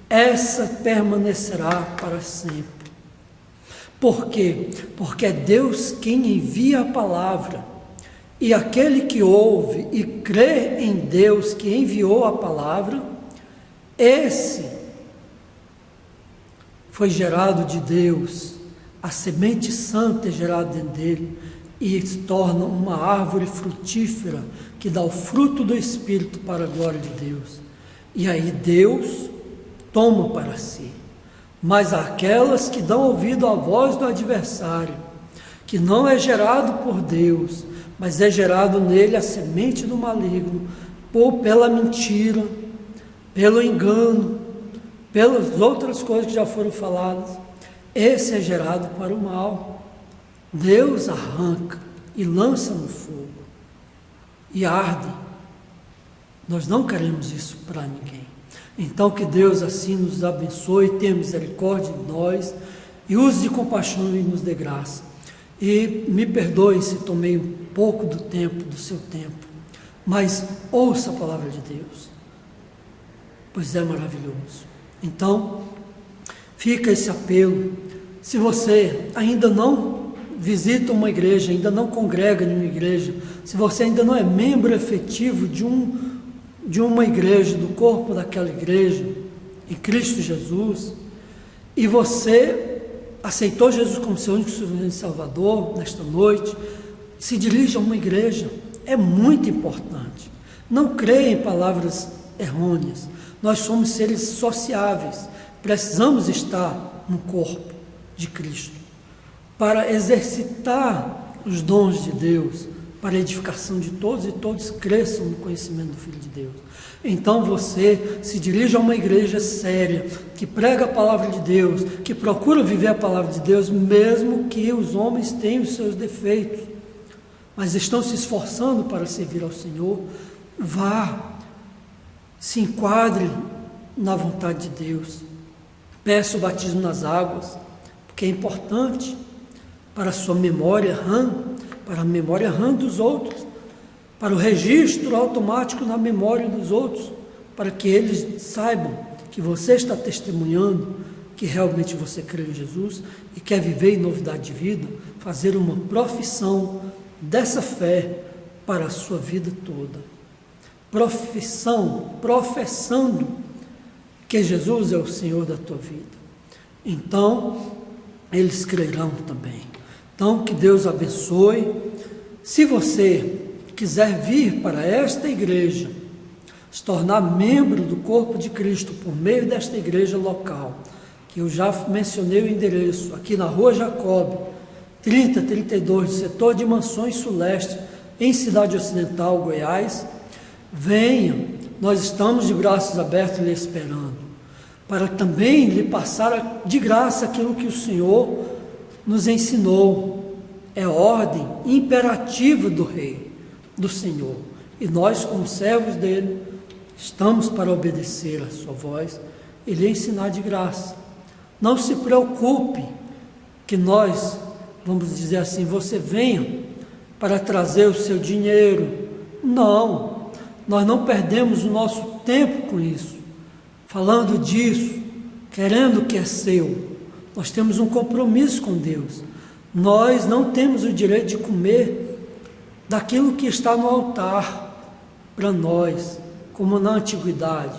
essa permanecerá para sempre. Por quê? Porque é Deus quem envia a palavra, e aquele que ouve e crê em Deus que enviou a palavra, esse foi gerado de Deus, a semente santa é gerada dentro dele e se torna uma árvore frutífera que dá o fruto do Espírito para a glória de Deus. E aí Deus toma para si. Mas aquelas que dão ouvido à voz do adversário, que não é gerado por Deus, mas é gerado nele a semente do maligno, pela mentira, pelo engano, pelas outras coisas que já foram faladas, esse é gerado para o mal. Deus arranca e lança no fogo e arde. Nós não queremos isso para ninguém. Então que Deus assim nos abençoe, tenha misericórdia de nós e use de compaixão e nos dê graça. E me perdoe se tomei um pouco do seu tempo, mas ouça a palavra de Deus, pois é maravilhoso. Então, fica esse apelo. Se você ainda não visita uma igreja, ainda não congrega em uma igreja, se você ainda não é membro efetivo de uma igreja, do corpo daquela igreja, em Cristo Jesus, e você aceitou Jesus como seu único e Salvador nesta noite, se dirija a uma igreja, é muito importante. Não creia em palavras errôneas. Nós somos seres sociáveis, precisamos estar no corpo de Cristo, para exercitar os dons de Deus, para a edificação de todos e todos cresçam no conhecimento do Filho de Deus. Então você se dirige a uma igreja séria, que prega a palavra de Deus, que procura viver a palavra de Deus, mesmo que os homens tenham os seus defeitos, mas estão se esforçando para servir ao Senhor. Vá, se enquadre na vontade de Deus, peça o batismo nas águas, porque é importante para a sua memória para a memória dos outros, para o registro automático na memória dos outros, para que eles saibam que você está testemunhando que realmente você crê em Jesus e quer viver em novidade de vida, fazer uma profissão dessa fé para a sua vida toda. Professando que Jesus é o Senhor da tua vida. Então, eles crerão também. Então, que Deus abençoe. Se você quiser vir para esta igreja, se tornar membro do corpo de Cristo por meio desta igreja local, que eu já mencionei o endereço, aqui na Rua Jacob, 3032, setor de Mansões Suleste, em Cidade Ocidental, Goiás, venha, nós estamos de braços abertos lhe esperando, para também lhe passar de graça aquilo que o Senhor nos ensinou. É ordem imperativa do Rei, do Senhor, e nós, como servos dele, estamos para obedecer a sua voz e lhe ensinar de graça. Não se preocupe que nós, vamos dizer assim, você venha para trazer o seu dinheiro. Não, nós não perdemos o nosso tempo com isso, falando disso, querendo o que é seu. Nós temos um compromisso com Deus. Nós não temos o direito de comer daquilo que está no altar para nós, como na antiguidade.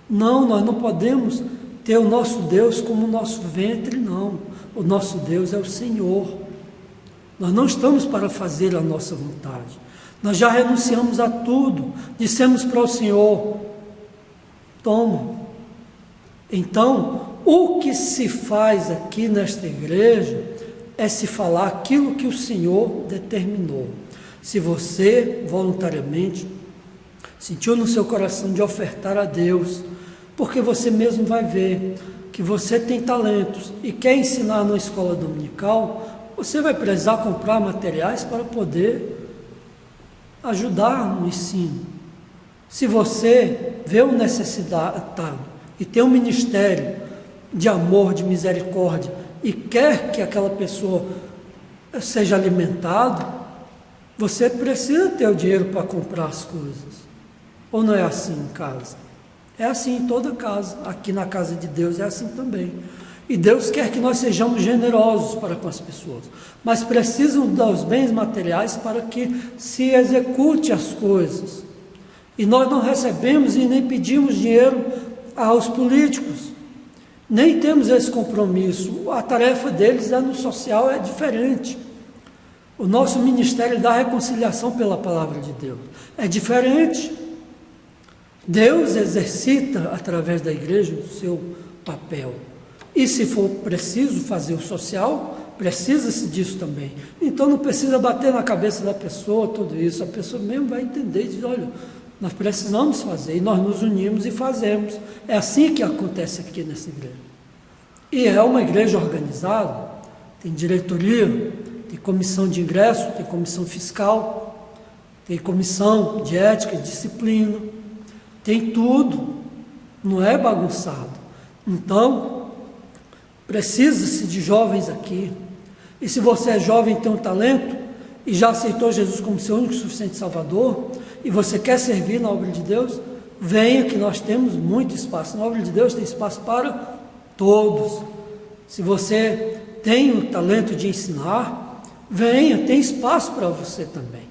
Não, nós não podemos ter o nosso Deus como o nosso ventre, não. O nosso Deus é o Senhor. Nós não estamos para fazer a nossa vontade. Nós já renunciamos a tudo, dissemos para o Senhor, toma. Então, o que se faz aqui nesta igreja é se falar aquilo que o Senhor determinou. Se você voluntariamente sentiu no seu coração de ofertar a Deus, porque você mesmo vai ver que você tem talentos e quer ensinar na escola dominical, você vai precisar comprar materiais para poder ajudar no ensino. Se você vê o necessitado e tem um ministério de amor, de misericórdia, e quer que aquela pessoa seja alimentada, você precisa ter o dinheiro para comprar as coisas. Ou não é assim em casa? É assim em toda casa. Aqui na casa de Deus é assim também. E Deus quer que nós sejamos generosos para com as pessoas, mas precisam dos bens materiais para que se execute as coisas. E nós não recebemos e nem pedimos dinheiro aos políticos. nem temos esse compromisso. A tarefa deles no social é diferente. O nosso ministério da reconciliação pela palavra de Deus é diferente. Deus exercita através da igreja o seu papel. E se for preciso fazer o social, precisa-se disso também. Então não precisa bater na cabeça da pessoa tudo isso. A pessoa mesmo vai entender e diz, olha, nós precisamos fazer. E nós nos unimos e fazemos. É assim que acontece aqui nessa igreja. E é uma igreja organizada, tem diretoria, tem comissão de ingresso, tem comissão fiscal, tem comissão de ética e disciplina, tem tudo, não é bagunçado. Então, precisa-se de jovens aqui. E se você é jovem e tem um talento, e já aceitou Jesus como seu único e suficiente Salvador, e você quer servir na obra de Deus, venha que nós temos muito espaço. Na obra de Deus tem espaço para todos. Se você tem o talento de ensinar, venha, tem espaço para você também.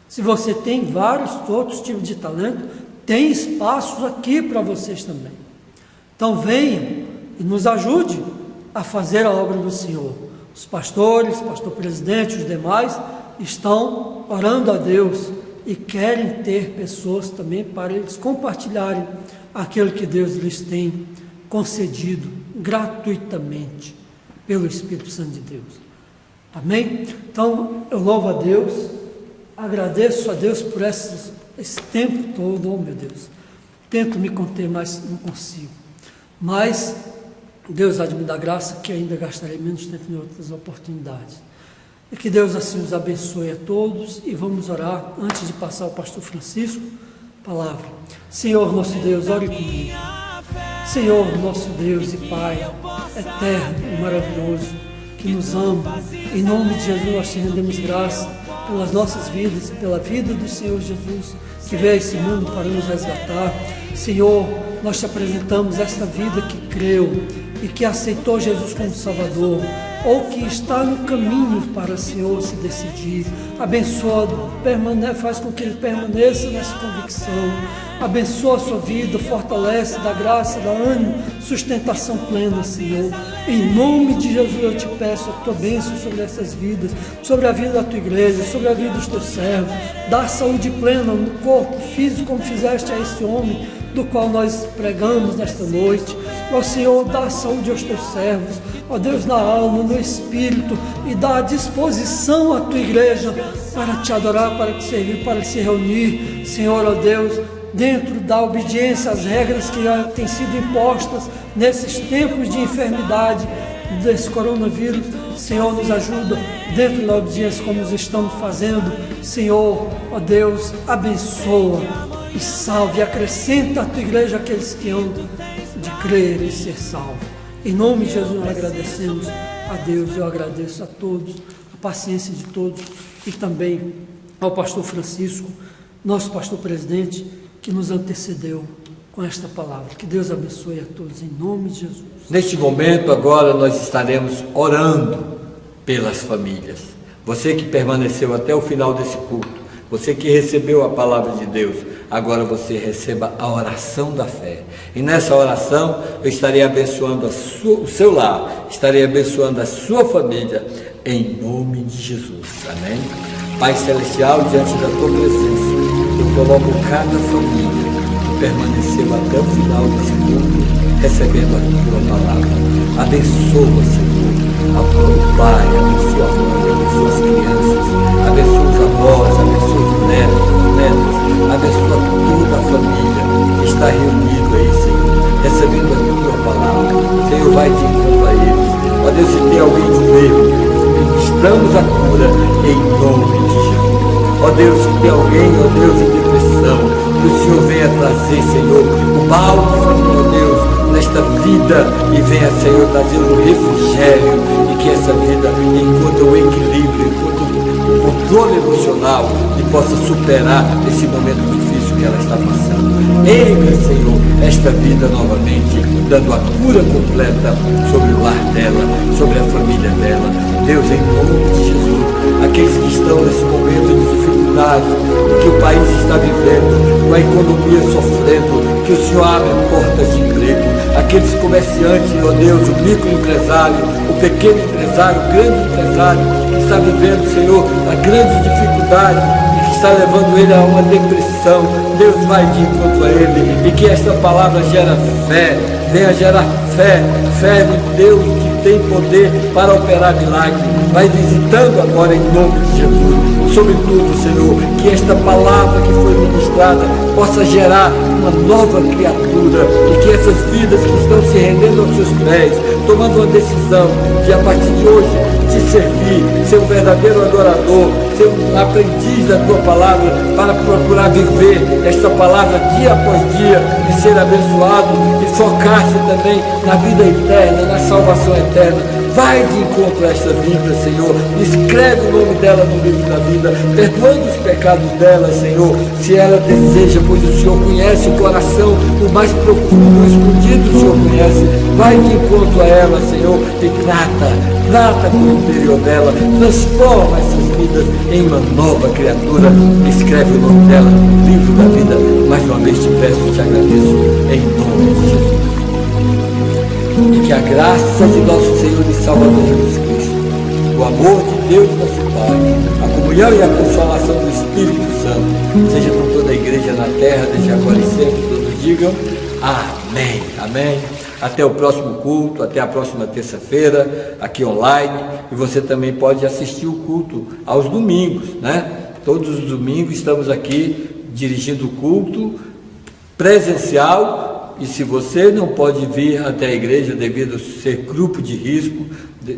Se você tem vários outros tipos de talento, tem espaços aqui para vocês também. Então venham e nos ajude a fazer a obra do Senhor. Os pastores, pastor presidente, os demais, estão orando a Deus e querem ter pessoas também para eles compartilharem aquilo que Deus lhes tem concedido gratuitamente pelo Espírito Santo de Deus. Amém? Então, eu louvo a Deus, agradeço a Deus por esse tempo todo, oh meu Deus, tento me conter, mas não consigo, mas Deus há de me dar graça que ainda gastarei menos tempo em outras oportunidades, e que Deus assim os abençoe a todos, e vamos orar, antes de passar ao pastor Francisco, palavra. Senhor nosso Deus, ore comigo. Senhor nosso Deus e Pai, eterno e maravilhoso, que nos ama, em nome de Jesus nós te rendemos graça pelas nossas vidas, pela vida do Senhor Jesus, que veio a esse mundo para nos resgatar. Senhor, nós te apresentamos esta vida que creu e que aceitou Jesus como Salvador, ou que está no caminho para o Senhor se decidir. Abençoa, faz com que ele permaneça nessa convicção. Abençoa a sua vida, fortalece, dá graça, dá ânimo, sustentação plena, Senhor. Em nome de Jesus eu te peço a tua bênção sobre essas vidas, sobre a vida da tua igreja, sobre a vida dos teus servos. Dá saúde plena no corpo físico, como fizeste a esse homem, do qual nós pregamos nesta noite. Ó Senhor, dá saúde aos teus servos, ó Deus, na alma, no espírito, e dá disposição à tua igreja para te adorar, para te servir, para se reunir, Senhor, ó Deus, dentro da obediência às regras que já têm sido impostas nesses tempos de enfermidade desse coronavírus. Senhor, nos ajuda dentro da obediência como nós estamos fazendo. Senhor, ó Deus, abençoa e salve, acrescenta à tua igreja aqueles que hão de crer e ser salvos. Em nome de Jesus nós agradecemos a Deus, eu agradeço a todos, a paciência de todos, e também ao pastor Francisco, nosso pastor presidente, que nos antecedeu com esta palavra. Que Deus abençoe a todos, em nome de Jesus. Neste momento agora nós estaremos orando pelas famílias. Você que permaneceu até o final desse culto, você que recebeu a palavra de Deus, agora você receba a oração da fé. E nessa oração eu estarei abençoando o seu lar, estarei abençoando a sua família, em nome de Jesus. Amém? Pai Celestial, diante da tua presença, eu coloco cada família que permaneceu até o final desse culto, recebendo a tua palavra. Abençoa, Senhor, o pai, abençoa a mãe, abençoa as crianças, abençoa os avós, abençoa os netos, as netas, abençoa toda a família que está reunida aí, Senhor, recebendo a tua palavra. Senhor, vai de encontro a eles. Ó Deus, se tem alguém de meio, ministramos a cura em nome de Jesus. Ó Deus, se tem alguém, ó Deus, em depressão, que o Senhor venha trazer, Senhor, o bálsamo, ó Deus, nesta vida, e venha, Senhor, trazendo o refrigério, e que essa vida encontre o equilíbrio, encontre o controle emocional, e possa superar esse momento difícil que ela está passando. Entra, Senhor, esta vida novamente, dando a cura completa sobre o lar dela, sobre a família dela. Deus, em nome de Jesus, aqueles que estão nesse momento de dificuldade que o país está vivendo, com a economia sofrendo, que o Senhor abre portas de emprego, aqueles comerciantes, ó Deus, o microempresário, o pequeno empresário, o grande empresário, que está vivendo, Senhor, a grande dificuldade, e que está levando ele a uma depressão. Deus, vai de encontro a ele, e que esta palavra gera fé, venha gerar fé no Deus que tem poder para operar milagre. Vai visitando agora em nome de Jesus. Sobretudo, Senhor, que esta palavra que foi ministrada possa gerar uma nova criatura, e que essas vidas que estão se rendendo aos seus pés, tomando uma decisão de a partir de hoje te servir, ser um verdadeiro adorador, ser um aprendiz da tua palavra, para procurar viver esta palavra dia após dia e ser abençoado, e focar-se também na vida eterna, na salvação eterna. Vai de encontro a esta vida, Senhor. Escreve o nome dela no livro da vida, perdoando os pecados dela, Senhor, se ela deseja, pois o Senhor conhece o coração, o mais profundo, o escondido o Senhor conhece. Vai de encontro a ela, Senhor, e trata com o interior dela, transforma essas vidas em uma nova criatura. Escreve o nome dela no livro da vida. Mais uma vez te peço e te agradeço, em nome de Jesus. E que a graça de nosso Senhor e Salvador Jesus Cristo, o amor de Deus nosso Pai, a comunhão e a consolação do Espírito Santo, seja com toda a igreja na terra, desde agora e sempre. Todos digam amém, amém. Até o próximo culto, até a próxima terça-feira, aqui online. E você também pode assistir o culto aos domingos, né? Todos os domingos estamos aqui dirigindo o culto presencial. E se você não pode vir até a igreja devido a ser grupo de risco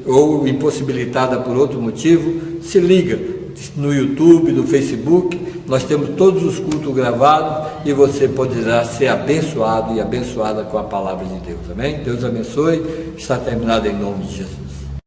ou impossibilitada por outro motivo, se liga no YouTube, no Facebook, nós temos todos os cultos gravados e você poderá ser abençoado e abençoada com a palavra de Deus, amém? Deus abençoe, está terminado em nome de Jesus.